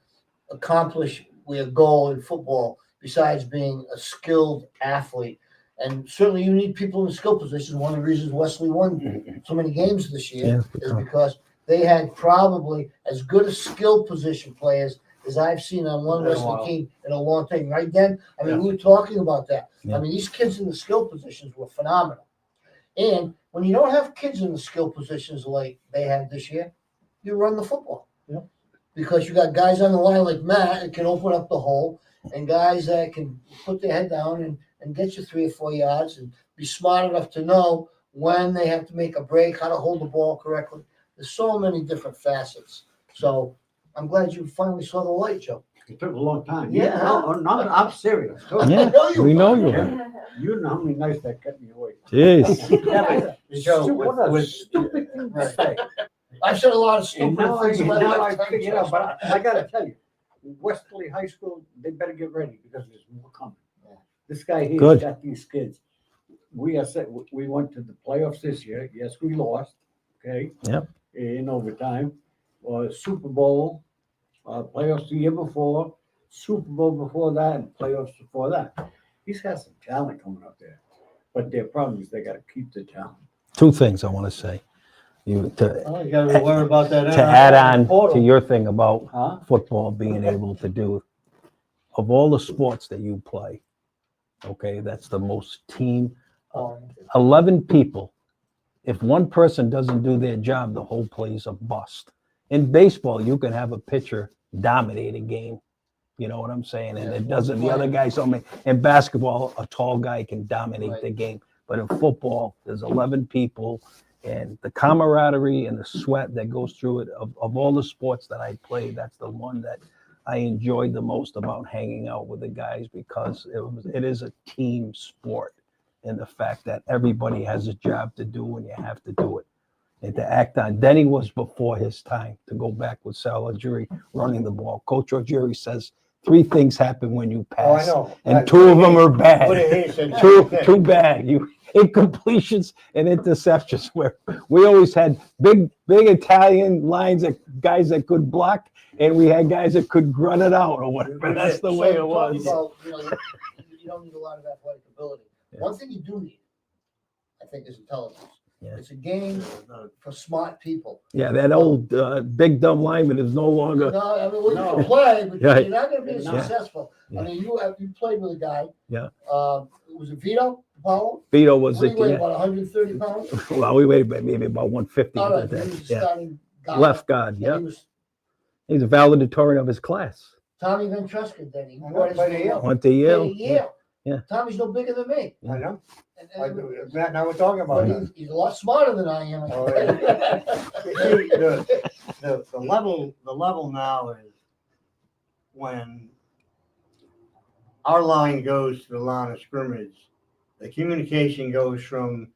accomplish your goal in football besides being a skilled athlete. And certainly you need people in skill positions. One of the reasons Wesley won so many games this year is because they had probably as good a skill position players as I've seen on one Wesley team in a long time. Right, Dan? I mean, we were talking about that. Yeah. I mean, these kids in the skill positions were phenomenal. And when you don't have kids in the skill positions like they had this year, you run the football. Because you got guys on the line like Matt that can open up the hole and guys that can put their head down and get you 3 or 4 yards and be smart enough to know when they have to make a break, how to hold the ball correctly. There's so many different facets. So I'm glad you finally saw the light, Joe. It took a long time. Yeah. I'm serious. Yeah, we know you are. You know how many nights that kept me away. Jeez. Joe, What a with stupid thing to say. I've said a lot of And stupid now things in my I life. figure it out, but I gotta tell you, Westerly High School, they better get ready because there's more coming. This guy here's Good. got these kids. We went to the playoffs this year. Yes, we lost. Okay. Yep. In overtime. Super Bowl, playoffs the year before, Super Bowl before that, and playoffs before that. He's got some talent coming up there. But their problem is they gotta keep the talent. 2 things I want to say. you gotta worry about that. To add on to your thing about Huh? football being able to do, of all the sports that you play, okay, that's the most team. 11 people. If one person doesn't do their job, the whole play's a bust. In baseball, you can have a pitcher dominate a game. You know what I'm saying? And it doesn't, the other guys don't make. In basketball, a tall guy can dominate the game. But in football, there's 11 people, and the camaraderie and the sweat that goes through it, of all the sports that I played, that's the one that I enjoyed the most about hanging out with the guys, because it is a team sport, and the fact that everybody has a job to do and you have to do it. And to act on, Denny was before his time, to go back with Sal Algieri running the ball. Coach Algieri says 3 things happen when you pass, and 2 of them are bad. Too bad. Incompletions and interceptions. Where we always had big Italian lines of guys that could block, and we had guys that could grunt it out or whatever. That's the way it was. You don't need a lot of athletic ability. Yeah. One thing you do need, I think, is intelligence. Yeah. It's a game for smart people. Yeah, that old big dumb lineman is no longer. No, I mean, you can play, but Right. you're not going to be Yeah. successful. Yeah. I mean, you played with a guy. Yeah. Was it Vito Paulo? Vito was What did he weigh, the about 130 pounds? well, we weighed maybe about 150 All at right, that. he was Yeah, starting guy. left guard. And Yeah, he was he's a valedictorian of his class. Tommy Ventresca, then. He I know, brought his played name at Yale. up. Went to Played Yale. at Yale. Yeah. Tommy's no bigger than me. I know. And Matt and I were talking about but that. he's a lot smarter than I am. Oh, yeah. See, the level now is when our line goes to the line of scrimmage, the communication goes from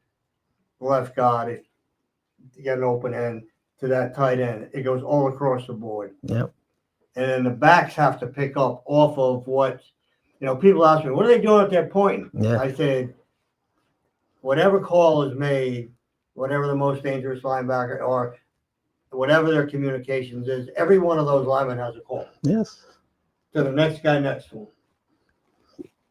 the left guard, if you get an open end, to that tight end. It goes all across the board. Yep. And then the backs have to pick up off of what, people ask me, what are they doing at their point? Yeah. I said, whatever call is made, whatever the most dangerous linebacker or whatever their communications is, every one of those linemen has a call Yes. to the next guy next to him.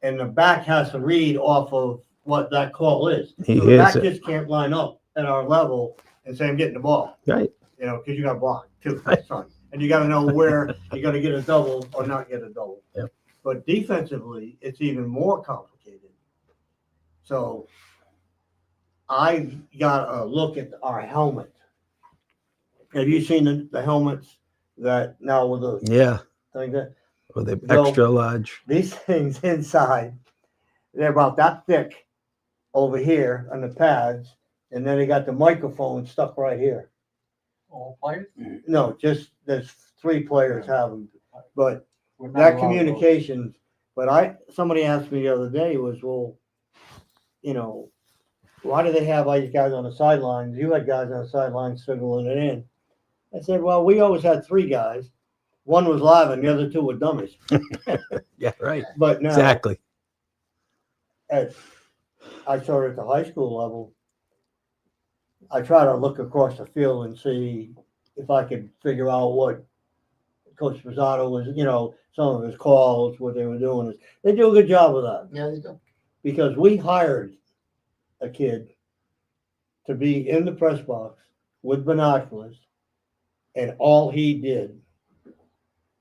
And the back has to read off of what that call is. He So the hears back it. just can't line up at our level and say, I'm getting the ball, Right. because you got blocked too. Right. Son. And you got to know where you're going to get a double or not get a double. Yep. But defensively, it's even more complicated. So I got a look at our helmet. Have you seen the helmets that now with the Yeah, thing that or the So- extra large. these things inside, they're about that thick over here on the pads, and then they got the microphone stuck right here. All players? No, just there's 3 players have them, but We're not that allowed communications. But somebody asked me the other day was, well, you know, why do they have all these guys on the sidelines? You had guys on the sidelines signaling it in. I said, well, we always had 3 guys. One was live and the other 2 were dummies. Yeah, right. But now, Exactly. I started at the high school level. I try to look across the field and see if I could figure out what Coach Pizzano was, some of his calls, what they were doing. They do a good job of that. Yeah, they do. Because we hired a kid to be in the press box with binoculars, and all he did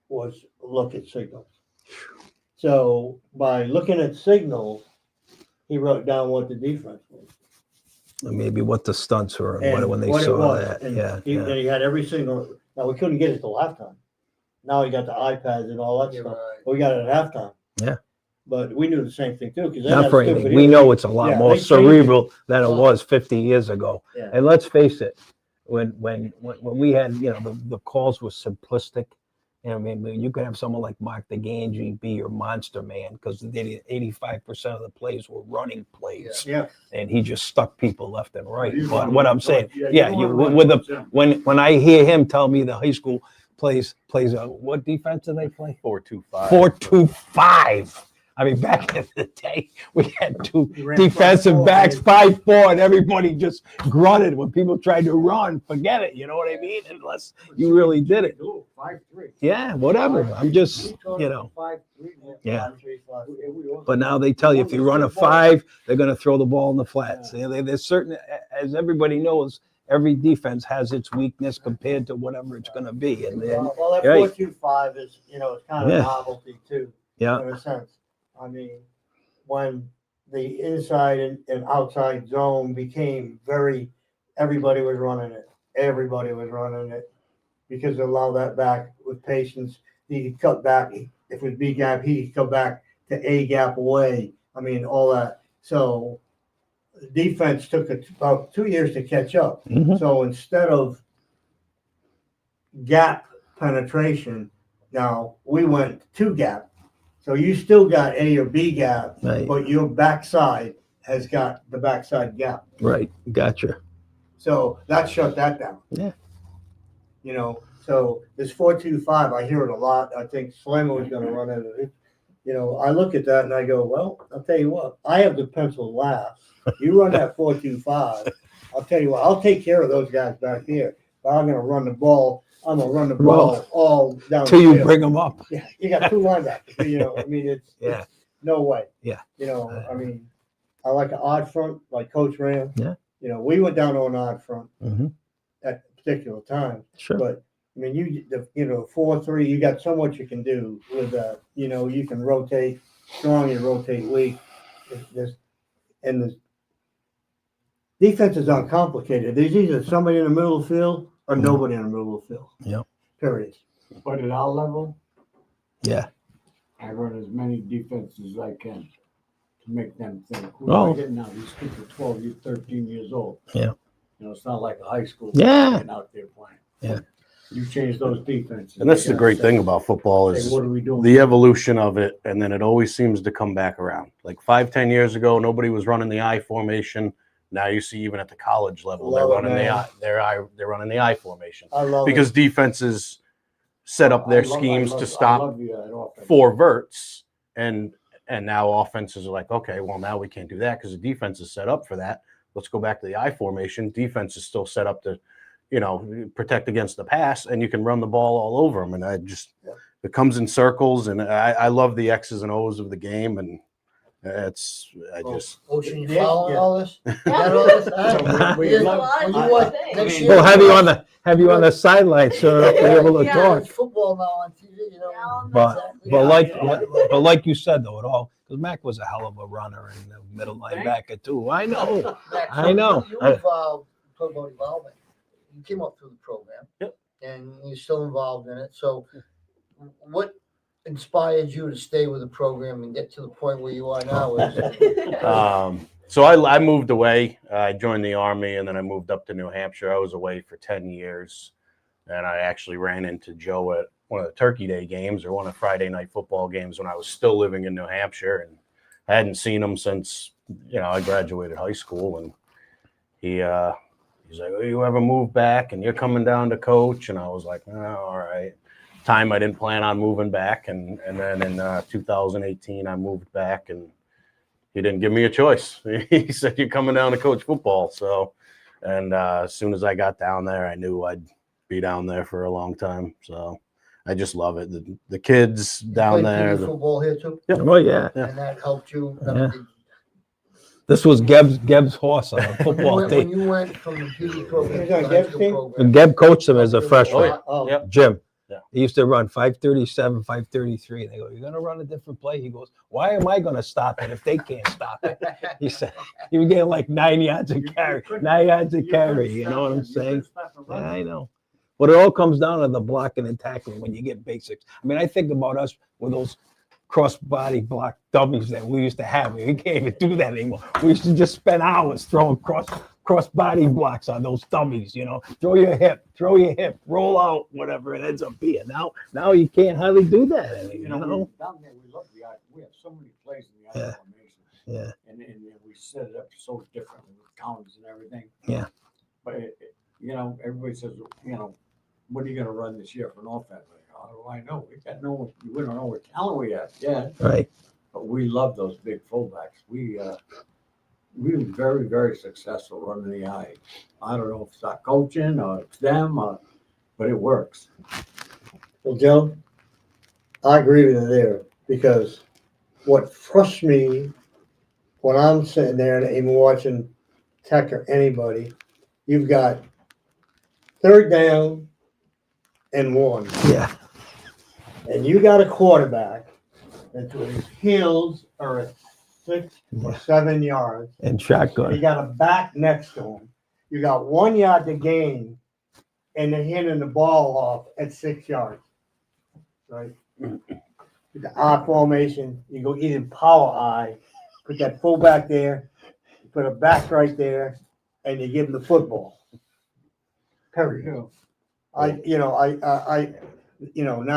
was look at signals. So by looking at signals, he wrote down what the defense was. Maybe what the stunts were and And when they what it saw was. that. And Yeah, he, yeah. and he had every single. Now we couldn't get it till halftime. Now he got the iPads and all that You're stuff. right. We got it at halftime. Yeah. But we knew the same thing too, because Not for anything. We know it's a lot more cerebral than it was 50 years ago. Yeah. And let's face it, when we had, the calls were simplistic. I mean, you could have someone like Mark the Ganji be your monster man because 85% of the plays were running plays, Yeah. and he just stuck people left and right. You But don't what wanna I'm run saying, towards- you yeah, don't you wanna run with towards the them. when I hear him tell me the high school plays what defense do they play? 4-2-5. 4-2-5. I mean, back in the day, we had 2 He ran defensive 5-4, backs, man. 5-4, and everybody just grunted when people tried to run. Forget it. You know what I mean? Unless you really did it. 5-3. Yeah, whatever. I'm just, 5-3. yeah. 5-3. But now they tell you if you run a 5, they're going to throw the ball in the flats. There's certain, as everybody knows, every defense has its weakness compared to whatever it's going to be. And then, Well, that right. 4-2-5 is, it's kind of Yeah. novelty too, yeah, in a sense. I mean, when the inside and outside zone became everybody was running it. Everybody was running it because they allow that back with patience. He could cut back. If it was B gap, he could cut back to A gap away. I mean, all that. So defense took about 2 years to catch up. Mhm. So instead of gap penetration, now we went 2 gap. So you still got A or B gap, right, but your backside has got the backside gap. right. Gotcha. So that shut that down. Yeah. So this 4-2-5, I hear it a lot. I think Slammer was going to run into it. I look at that and I go, well, I'll tell you what, I have the pencil last. You run that 4-2-5. I'll tell you what, I'll take care of those guys back here. But I'm going to run the ball. I'm going to run the ball all down Till the you field. bring them up. Yeah, you got 2 linebackers. I mean, it's no way. Yeah. I mean, I like an odd front, like Coach ran. Yeah. We went down on an odd front Mm-hmm. at particular times. Sure. But I mean, 4-3, you got so much you can do with that. You can rotate strong, you rotate weak. And the defense is uncomplicated. There's either somebody in the middle of the field or nobody in the middle of the field. Yep. Period. But at our level, Yeah. I run as many defenses as I can to make them think. Who Oh. am I getting now? These kids are 12, 13 years old. Yeah. It's not like a high school. Yeah. Getting out there playing. Yeah. You change those defenses. And that's the you great gotta thing say, about football "Hey, is what are we doing? the evolution of it, and then it always seems to come back around. Like 5-10 years ago, nobody was running the I formation. Now you see even at the college level, they're Love it, running the man. they're running the I formation I love because defenses set up their I love- schemes I to love- stop I love you at offense. 4 verts, and now offenses are like, okay, well now we can't do that because the defense is set up for that. Let's go back to the I formation. Defense is still set up to, protect against the pass, and you can run the ball all over them. And it comes in circles, and I love the X's and O's of the game, and I just Ocean, you Yeah, following yeah. all this? Got all this? We Yeah. love- When you watch next year. We'll have you on the sideline so you'll be able to Yeah. talk. There's football now on TV, you know. But Exactly. but like you said though, it all because Mac was a hell of a runner and a middle linebacker too. I know. Max, I know. You involved, talk about involvement. You came up through the program. Yep. And you're still involved in it. So what inspired you to stay with the program and get to the point where you are now? So I moved away. I joined the Army, and then I moved up to New Hampshire. I was away for 10 years, and I actually ran into Joe at one of the Turkey Day games or one of Friday night football games when I was still living in New Hampshire, and I hadn't seen him since I graduated high school. And he's like, "Oh, you ever move back? And you're coming down to coach?" And I was like, "Oh, all right." Time I didn't plan on moving back, and then in 2018 I moved back, and he didn't give me a choice. He said, "You're coming down to coach football." So, and as soon as I got down there, I knew I'd be down there for a long time. So I just love it. The kids down there. Football here too, Oh yeah. and that helped you. Yeah. This was Geb's horse on the football When team. you went from the PD program Is to that the high Geb's school team? program. And Geb coached him as a freshman. Oh, yeah. Oh, Yep. Jim. Yeah. He used to run 5:37, 5:33. And they go, "You're going to run a different play?" He goes, "Why am I going to stop it if they can't stop it?" He said, he was getting like 9 yards a carry, 9 yards a carry. You know what I'm saying? Yeah, I know. But it all comes down to the blocking and tackling when you get basics. I mean, I think about us with those cross-body block dummies that we used to have. We can't even do that anymore. We used to just spend hours throwing cross-body blocks on those dummies, throw your hip, roll out, whatever it ends up being. Now you can't hardly do that anymore, Down there, we love the art. We have so many plays in the Yeah. art formation. Yeah. And we set it up so differently with counters and everything. Yeah. But, everybody says, what are you going to run this year for an offense? Like, how do I know? We don't know what talent we have. Yeah. Right. But we love those big fullbacks. We were very, very successful running the eye. I don't know if it's our coaching or it's them, but it works. Well, Joe, I agree with you there because what frustrates me when I'm sitting there and even watching Tech or anybody, you've got 3rd down and 1. Yeah. And you got a quarterback that's with his heels are at 6 or 7 yards. And You shotgun. got a back next to him. You got 1 yard to gain, and they're handing the ball off at 6 yards. Right? With the I formation, you go either power I, put that fullback there, put a back right there, and you give him the football. Period. Now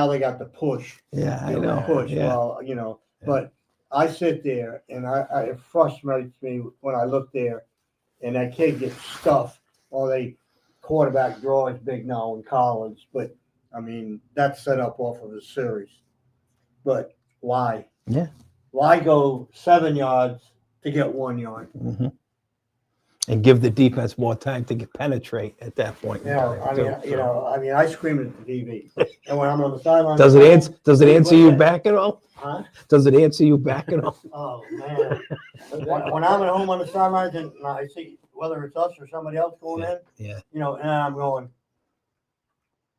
they got the push. Yeah, I You know. push. Yeah. Well, but I sit there and it frustrates me when I look there and that kid gets stuffed or they quarterback draw is big now in college, but I mean that's set up off of the series. But why? Yeah. Why go 7 yards to get 1 yard? Mhm. And give the defense more time to penetrate at that point. in Yeah, time, too. I scream at the TV, and when I'm on the sideline, Does it answer you back at all? Huh? Does it answer you back at all? Oh man! when I'm at home on the sidelines and I see whether it's us or somebody else going in, Yeah. and I'm going,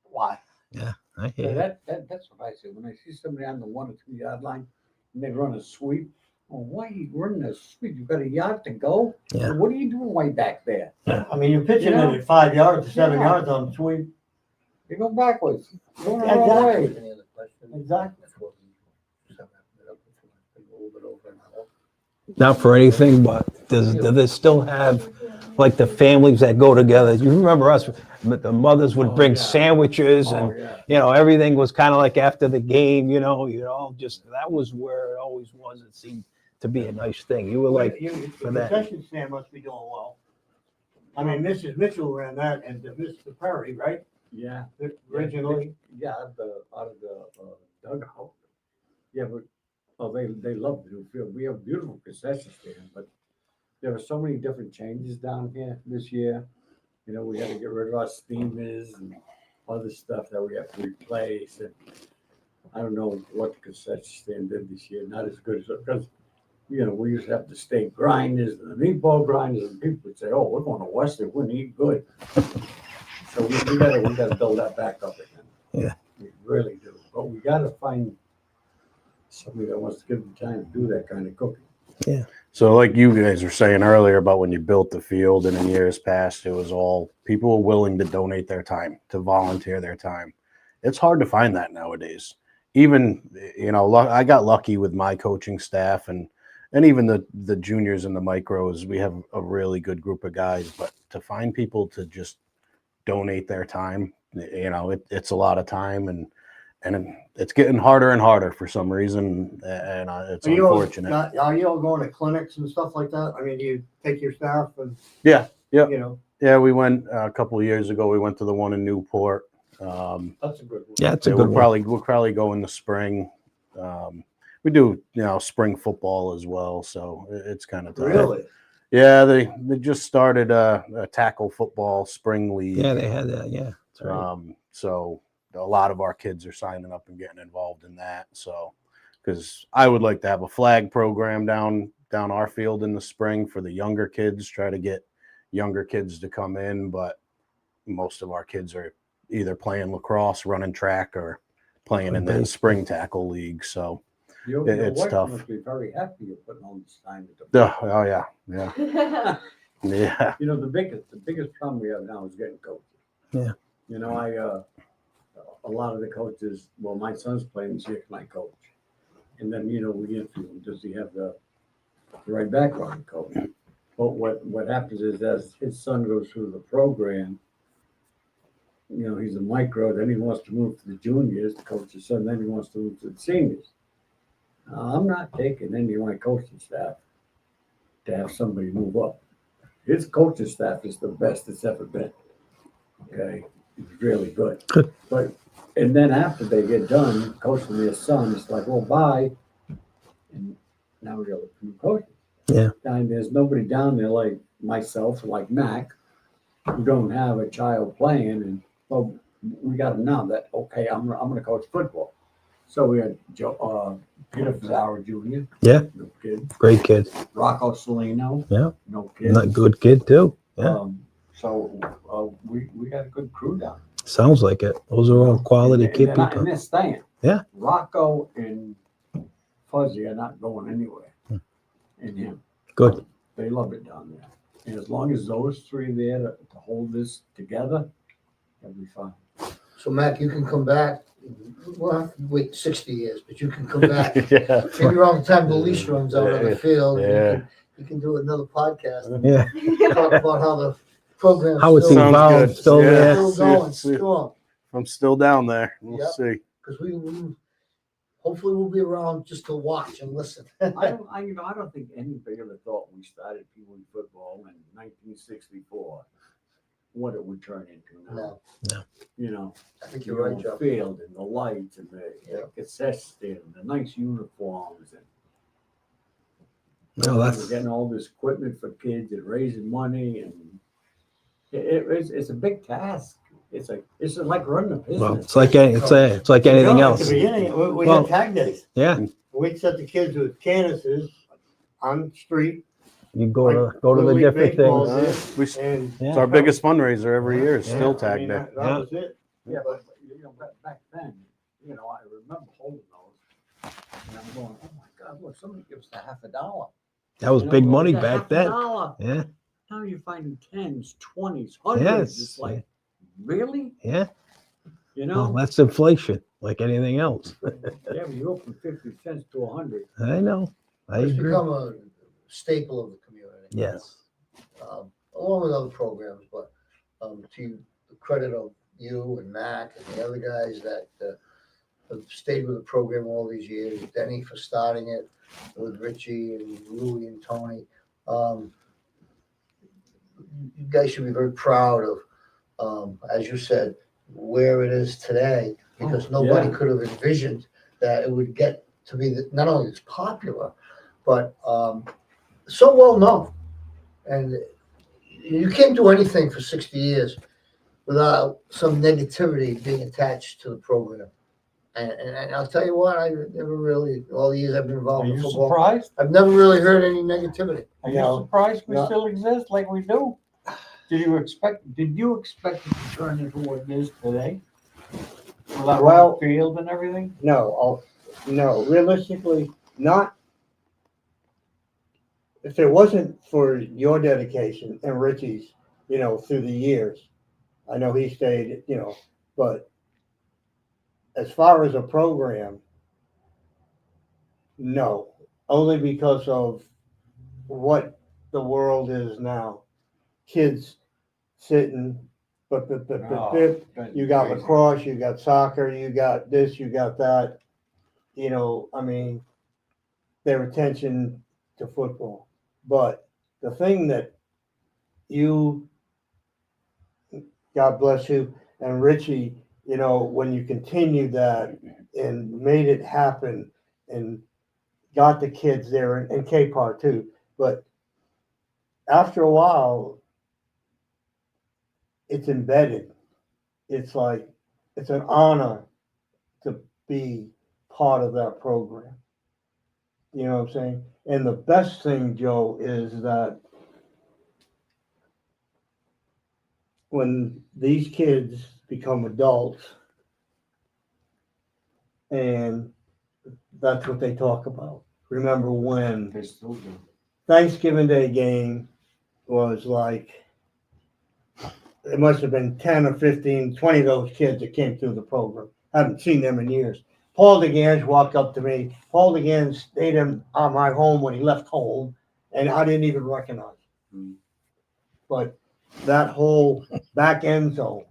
why? I Yeah, hear that's what I say. When I see somebody on the 1 or 2 yard line and they run a sweep, why are you running a sweep? You've got a yard to go. Yeah. What are you doing way back there? I mean, you're pitching it at 5 yards to 7 yards on the sweep. You go backwards. Going the wrong way. Any other questions? Exactly. not for anything, but do they still have like the families that go together? You remember us, the mothers would bring sandwiches and, everything was kind of like after the game, just, that was where it always was. It seemed to be a nice thing. You were like, The for that. concession stand must be doing well. I mean, Mrs. Mitchell ran that and Mr. Perry, right? Yeah. Originally. Yeah, out of the dugout. Yeah, but they love the new field. We have a beautiful concession stand, but there are so many different changes down here this year. We had to get rid of our steamers and other stuff that we have to replace. And I don't know what the concession stand did this year. Not as good as because You know, we used to have the steak grinders and the meatball grinders, and people would say, "Oh, we're going to Westerly, we're gonna eat good." So we gotta build that back up again. Yeah. We really do, but we gotta find somebody that wants to give the time to do that kind of cooking. So like you guys were saying earlier about when you built the field and in years past, it was all people were willing to donate their time, to volunteer their time. It's hard to find that nowadays. Even, you know, I got lucky with my coaching staff and even the juniors and the micros, we have a really good group of guys, but to find people to just donate their time, you know, it's a lot of time and it's getting harder and harder for some reason, and it's unfortunate. Are you all going to clinics and stuff like that? I mean, do you take your staff and? Yeah, yeah. You know, Yeah, we went a couple of years ago. We went to the one in Newport. That's a good one. Yeah, it's a Yeah, good one. we'll probably go in the spring. We do, you know, spring football as well, so it's kind of tough. really? Yeah, they just started a tackle football spring league. Yeah, they had that. Yeah. That's right. So a lot of our kids are signing up and getting involved in that. So, because I would like to have a flag program down our field in the spring for the younger kids, try to get younger kids to come in, but most of our kids are either playing lacrosse, running track, or playing in the spring tackle league. So Your it's wife tough. must be very happy you're putting all this time into it. Oh yeah, yeah. You know, the biggest problem we have now is getting coaches. Yeah. You know, a lot of the coaches, well, my son's playing six, my coach. And then, you know, we interview him, does he have the right background coach? But what happens is as his son goes through the program, you know, he's a micro, then he wants to move to the juniors to coach his son, then he wants to move to the seniors. I'm not taking any of my coaching staff to have somebody move up. His coaching staff is the best it's ever been. Okay, it's really good. Good. But and then after they get done coaching their son, it's like, well, bye. And now we got a few coaches. Yeah. And there's nobody down there like myself, like Mac, who don't have a child playing. And well, we got him now that okay, I'm gonna coach football. So we had Peter Fazara Jr. Yeah. No kid. Great kid. Rocco Salino. Yeah. No kid. Not good kid too. Yeah. So we got a good crew down. Sounds like it. Those are all quality kid And people. they're staying. Yeah. Rocco and Fuzzy are not going anywhere. And him. Good. They love it down there. And as long as those three there to hold this together, it'll be fine. So Mac, you can come back. We'll have to wait 60 years, but you can come back. Yeah. Maybe around the time the leash runs out on the field. Yeah. You can do another podcast and Yeah. talk about how the program How it's Sounds evolved, good. still Yeah. there. still going See- strong. I'm still down there. We'll Yep. see. Because we hopefully we'll be around just to watch and listen. I don't think anybody ever thought we started Pee-wee football in 1964, what it would turn into now. No, You know, I think you you're right, know, Joe. field and the lights and the Yeah. cassette stand, the nice uniforms and No, we're that's getting all this equipment for kids and raising money and it's a big task. It's like running a business. well. It's like anything No, else. At the beginning, we Well- had tag days. Yeah. We'd set the kids with canvases on the street. You go to Like the Little League different baseball things. We, And Yeah. It's our biggest fundraiser every year. Is Yeah. still I tag mean, day. that Yeah. was it. Yeah, but you know, back then, you know, I remember holding those. And I'm going, oh my God, look, somebody gives us $50. That was You know, big what money was that, back then. $50? Yeah. Now you're finding 10s, 20s, 100s. Yes. It's like, really? Yeah. You Well, know? that's inflation, like anything else. Yeah, when you go from 50 cents to 100. I know. I It's agree. become a staple of the community. Yes. Along with other programs, but to the credit of you and Mac and the other guys that have stayed with the program all these years, Denny for starting it, with Richie and Louie and Tony. You guys should be very proud of, as you said, where it is today, because nobody yeah. could have envisioned that it would get to be not only as popular, but so well known. And you can't do anything for 60 years without some negativity being attached to the program. And I'll tell you what, I never really, all the years I've been Are involved in you football, surprised? I've never really heard any negativity. Are you No. surprised we No. still exist like we do? Did you expect it to turn into what it is today? Without Well- field and everything? No, no, realistically, not. If it wasn't for your dedication and Richie's, through the years, I know he stayed, but as far as a program, no, only because of what the world is now. Kids sitting, but you got lacrosse, you got soccer, you got this, you got that. I mean, their attention to football. But the thing that you, God bless you, and Richie, when you continued that and made it happen and got the kids there and K-Par too. But after a while, it's embedded. It's like, it's an honor to be part of that program. You know what I'm saying? And the best thing, Joe, is that when these kids become adults, and that's what they talk about. Remember when They still do. Thanksgiving Day game was like, it must have been 10 or 15, 20 of those kids that came through the program. I haven't seen them in years. Paul DeGange walked up to me. Paul DeGange stayed in my home when he left home, and I didn't even recognize him. But that whole back end zone,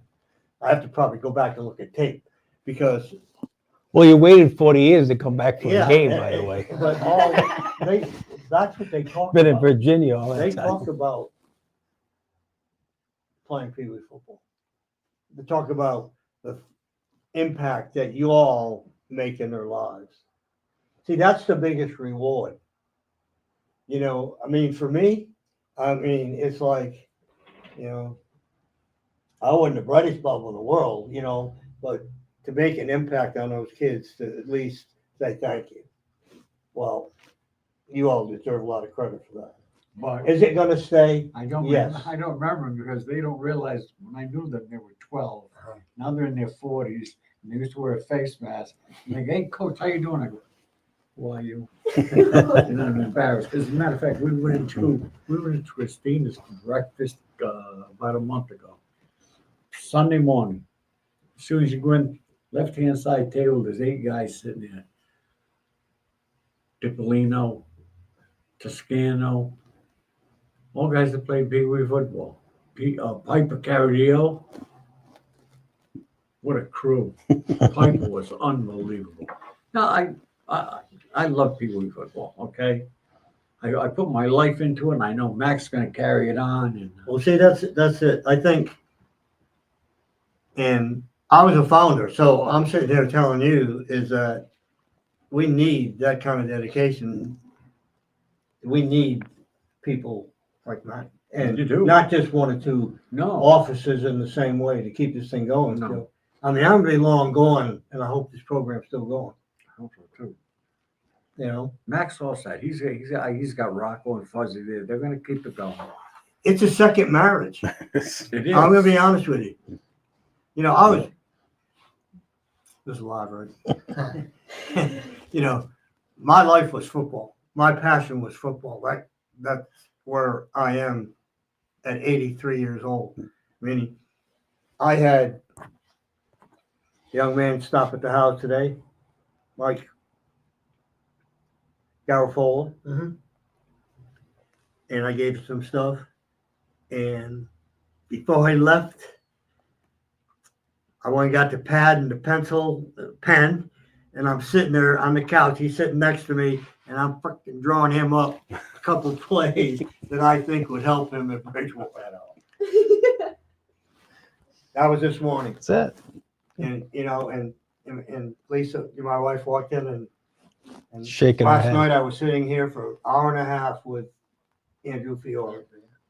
I have to probably go back and look at tape because Well, you waited 40 years to come back for yeah, a game, by the way. But that's what they talk Been in about. Virginia all They that time. talk about playing Pee Wee football. They talk about the impact that you all make in their lives. See, that's the biggest reward. For me, it's like, I wasn't the brightest bulb in the world, but to make an impact on those kids, to at least say thank you. Well, you all deserve a lot of credit for that. But Is it going to stay? I don't, Yes. I don't remember them because they don't realize, when I knew them, they were 12. Now they're in their 40s, and they used to wear a face mask. And they go, hey, coach, how you doing? I go, who are you? And I'm embarrassed. As a matter of fact, we went into Christina's breakfast about a month ago. Sunday morning. As soon as you go in, left-hand side table, there's 8 guys sitting there. Dipolino, Toscano, all guys that played Pee Wee football. Piper Carrillo. What a crew. Piper was unbelievable. Now, I love Pee Wee football, okay? I put my life into it, and I know Mac's going to carry it on. And Well, see, that's it. I think, and I was a founder, so I'm sitting here telling you is that we need that kind of dedication. We need people like that, and You do. not just 1 or 2 no, officers in the same way to keep this thing going. No. So, I'm gonna be long gone, and I hope this program's still going. I hope so too. Max Allside, he's got Rocco and Fuzzy there. They're going to keep it going. It's a second marriage. It is. I'm gonna be honest with you. I was this is live, right? My life was football. My passion was football. Right? That's where I am at 83 years old. Meaning, I had a young man stop at the house today, Mike Garofola, and I gave him some stuff. And before I left, I went and got the pad and the pencil, the pen, and I'm sitting there on the couch. He's sitting next to me, and I'm freaking drawing him up a couple plays that I think would help him at Bridgewater. That was this morning. That's it. And and Lisa, my wife, walked in and Shaking her last head. night I was sitting here for an hour and a half with Andrew Fiore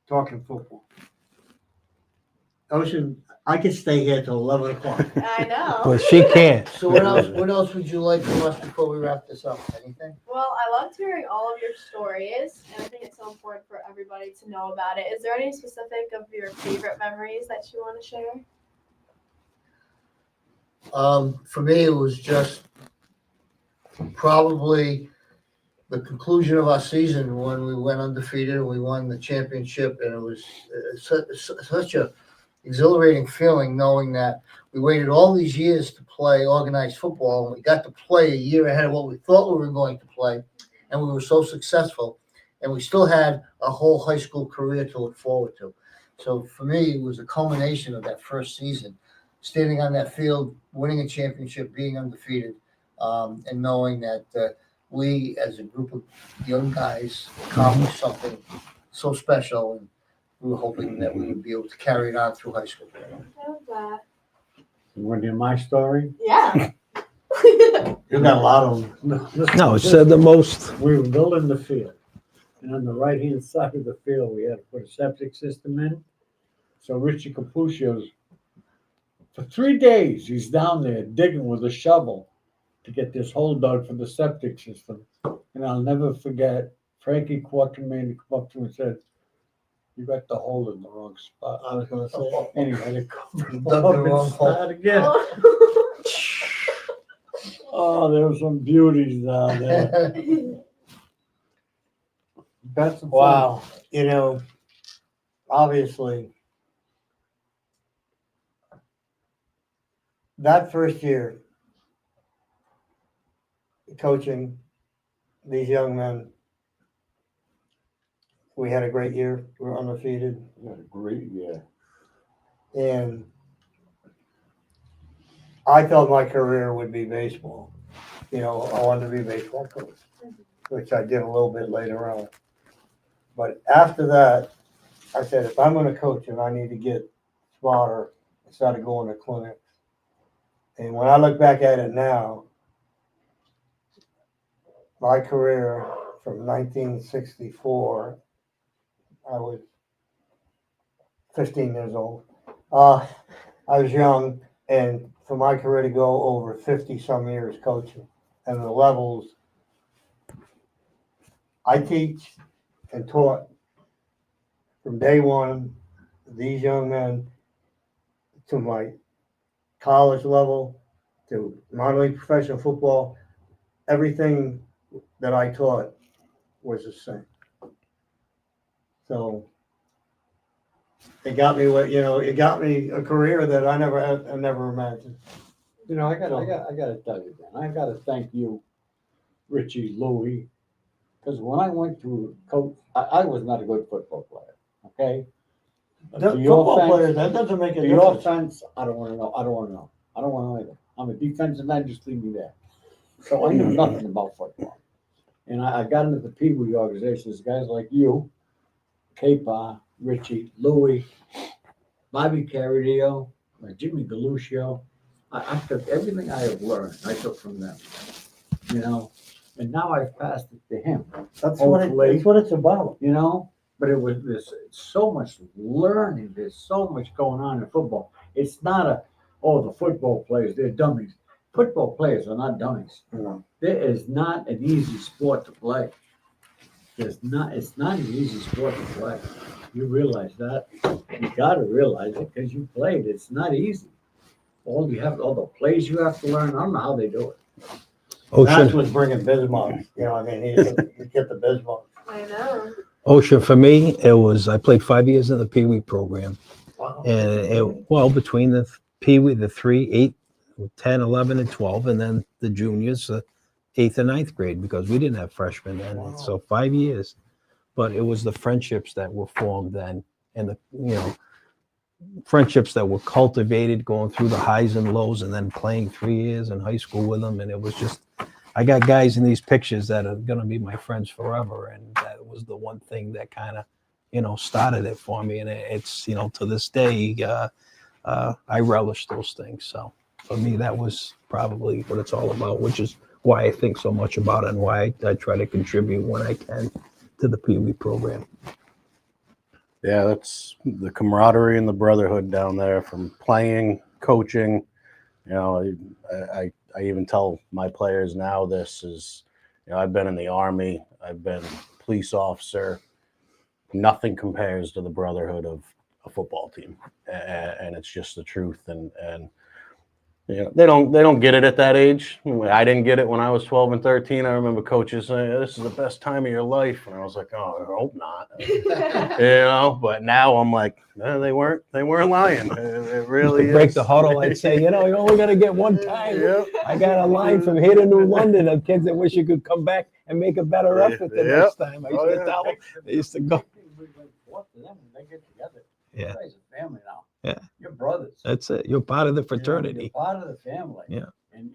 talking football. Ocean, I could stay here till 11 o'clock. I know. But she can't. So what else would you like from us before we wrap this up? Anything? Well, I loved hearing all of your stories, and I think it's so important for everybody to know about it. Is there any specific of your favorite memories that you want to share? For me, it was just probably the conclusion of our season when we went undefeated and we won the championship, and it was such a exhilarating feeling knowing that we waited all these years to play organized football, and we got to play a year ahead of what we thought we were going to play, and we were so successful, and we still had a whole high school career to look forward to. So for me, it was a culmination of that first season, standing on that field, winning a championship, being undefeated, and knowing that we, as a group of young guys, accomplished something so special, and we were hoping that we would be able to carry it on through high school. I love that. You want to hear my story? Yeah. You got a lot of them. No, it said the most. We were building the field, and on the right-hand side of the field, we had to put a septic system in. So Richie Capucio's, for 3 days, he's down there digging with a shovel to get this hole dug for the septic system. And I'll never forget, Frankie Quatermain to come up to him and said, "You got the hole in the wrong spot." I was going to say, Anyway, they covered You it dug up the and wrong hole. started again. Oh, there were some beauties down there. That's some fun. Wow. You know, obviously, that first year, coaching these young men, we had a great year. We were undefeated. We had a great year. And I thought my career would be baseball. You know, I wanted to be a baseball coach, which I did a little bit later on. But after that, I said, if I'm going to coach and I need to get smarter, I started going to clinics. And when I look back at it now, my career from 1964, I was 15 years old. I was young, and for my career to go over 50 some years coaching and the levels I teach and taught from day one, these young men to my college level, to minor league professional football, everything that I taught was the same. So it got me what, it got me a career that I never imagined. You know, I gotta tell you, Dan, I gotta thank you, Richie, Louie, because when I went to coach, I was not a good football player, okay? But The to your football offense- players, that doesn't make a To your difference. offense, I don't wanna know, I don't wanna either. I'm a defensive man, just leave me there. So I knew nothing about football. And I got into the Pee Wee organizations, guys like you, K-Pa, Richie, Louie, Bobby Carradillo, Jimmy Galuccio. I took everything I have learned, I took from them, and now I've passed it to him, That's hopefully. what it's about. But there's so much learning, there's so much going on in football. It's not the football players, they're dummies. Football players are not dummies. There is not an easy sport to play. It's not an easy sport to play. You realize that? You gotta realize it because you played. It's not easy. All the plays you have to learn. I don't know how they do it. That's Ocean, what's bringing Bismarck. You get the Bismarck. I know. Ocean for me, I played 5 years in the Pee Wee program. Wow. And between the Pee Wee, the 3, 8, 10, 11, and 12, and then the juniors, 8th and 9th grade, because we didn't have freshmen then. Wow. So 5 years. But it was the friendships that were formed then, and the friendships that were cultivated going through the highs and lows, and then playing 3 years in high school with them. And it was just, I got guys in these pictures that are going to be my friends forever. And that was the one thing that kind of, started it for me. And it's, to this day, I relish those things. So for me, that was probably what it's all about, which is why I think so much about it and why I try to contribute when I can to the Pee Wee program. Yeah, that's the camaraderie and the brotherhood down there from playing, coaching. You know, I even tell my players now this is, you know, I've been in the Army, I've been police officer. Nothing compares to the brotherhood of a football team, and it's just the truth. And you know, they don't get it at that age. I didn't get it when I was 12 and 13. I remember coaches saying, "This is the best time of your life," and I was like, "Oh, I hope not." You know, but now I'm like, no, they weren't lying. It really break is. the huddle. I'd say, you know, you only got to get one time. Yep. I got a line from here to New London of kids that wish you could come back and make a better effort the Yep. next time. I used to tell them. They used to go. We went forth to them when they get together. Yeah. You guys are family now. Yeah. You're brothers. That's it. You're part of the You know, fraternity. you're part of the family. Yeah. And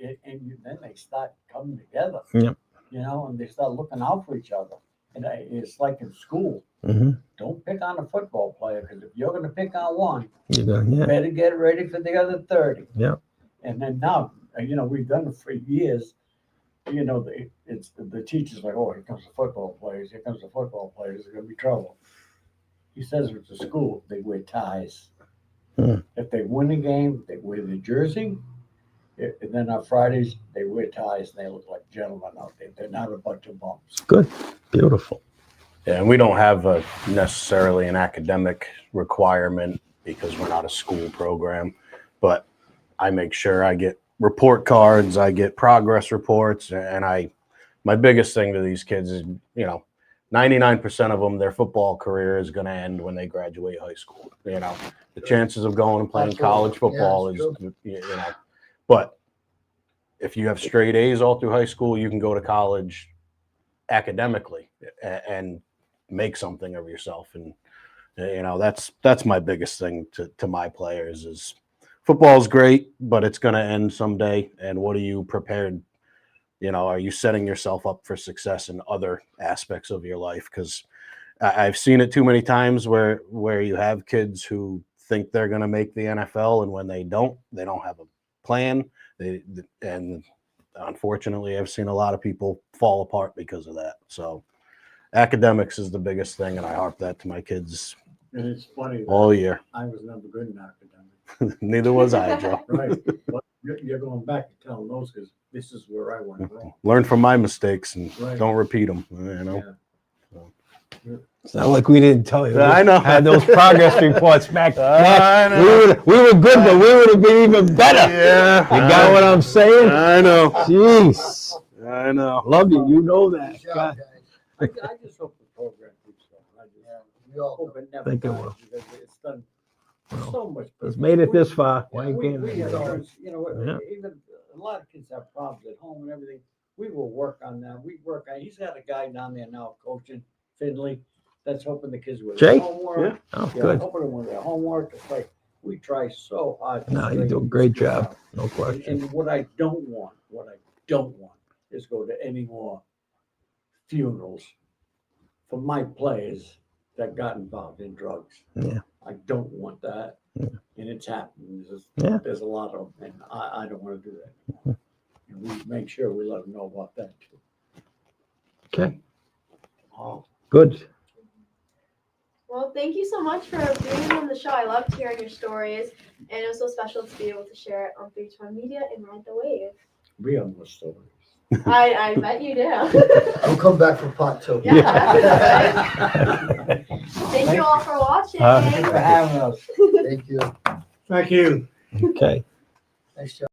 then they start coming together. Yep. You know, and they start looking out for each other. And it's like in school. Mm-hmm. Don't pick on a football player, because if you're going to pick on one, You go, you yeah. better get ready for the other 30. Yeah. And then now, you know, we've done it for years. You know, it's the teacher's like, oh, here comes the football players. Here comes the football players. There's going to be trouble. He says with the school, they wear ties. Hmm. If they win a game, they wear the jersey. And then on Fridays, they wear ties and they look like gentlemen out there. They're not a bunch of bums. Good. Beautiful. Yeah, and we don't have necessarily an academic requirement because we're not a school program, but I make sure I get report cards, I get progress reports, and my biggest thing to these kids is, you know, 99% of them, their football career is going to end when they graduate high school. You know, the chances of going and playing Absolutely. college football Yeah, it's is, you know, but if you have straight A's all through high school, you can go to college academically and make something of yourself. And, you know, that's my biggest thing to my players is football's great, but it's going to end someday. And what are you prepared? You know, are you setting yourself up for success in other aspects of your life? Because I've seen it too many times where you have kids who think they're going to make the NFL, and when they don't have a plan. And unfortunately, I've seen a lot of people fall apart because of that. So academics is the biggest thing, and I harp that to my kids And it's funny, all year. I was never good in academics. Neither was I, Joe. Right. But you're going back and telling those because this is where I went wrong. Learn from my mistakes and Right. don't repeat them. You know. Yeah. It's not like we didn't tell you. I know. Had those progress reports back. I know. We were good, but we would have been even better. Yeah. You got what I'm saying? I know. Jeez. I know. Love you. You know that. Good job, God. guys. I just hope the program keeps going. I just Yeah, we all hope do. it never Think it dies will. because it's done so much. It's made it this far. Yeah, Why ain't we getting as it? parents, you know, Yeah. even a lot of kids have problems at home and everything. We will work on that. We work on. He's got a guy down there now coaching Finley. That's helping the kids with Jake? their homework. Oh, Yeah, good. helping them with their homework. It's like we try so hard. to No, you straighten do a these great kids job. out. No question. And what I don't want is go to any more funerals for my players that got involved in drugs. Yeah. I don't want that. Yeah. And it's happening. Yeah. There's a lot of them, and I don't want to do that. And we make sure we let them know about that too. Okay. Oh, Good. Well, thank you so much for being on the show. I loved hearing your stories, and it was so special to be able to share it on 321 Media and Ride the Wave. we have more stories. I bet you do. We'll come back for part two. Yeah. Thank you all for watching. Thank you for having us. Thank you. Thank you. Okay. Nice job.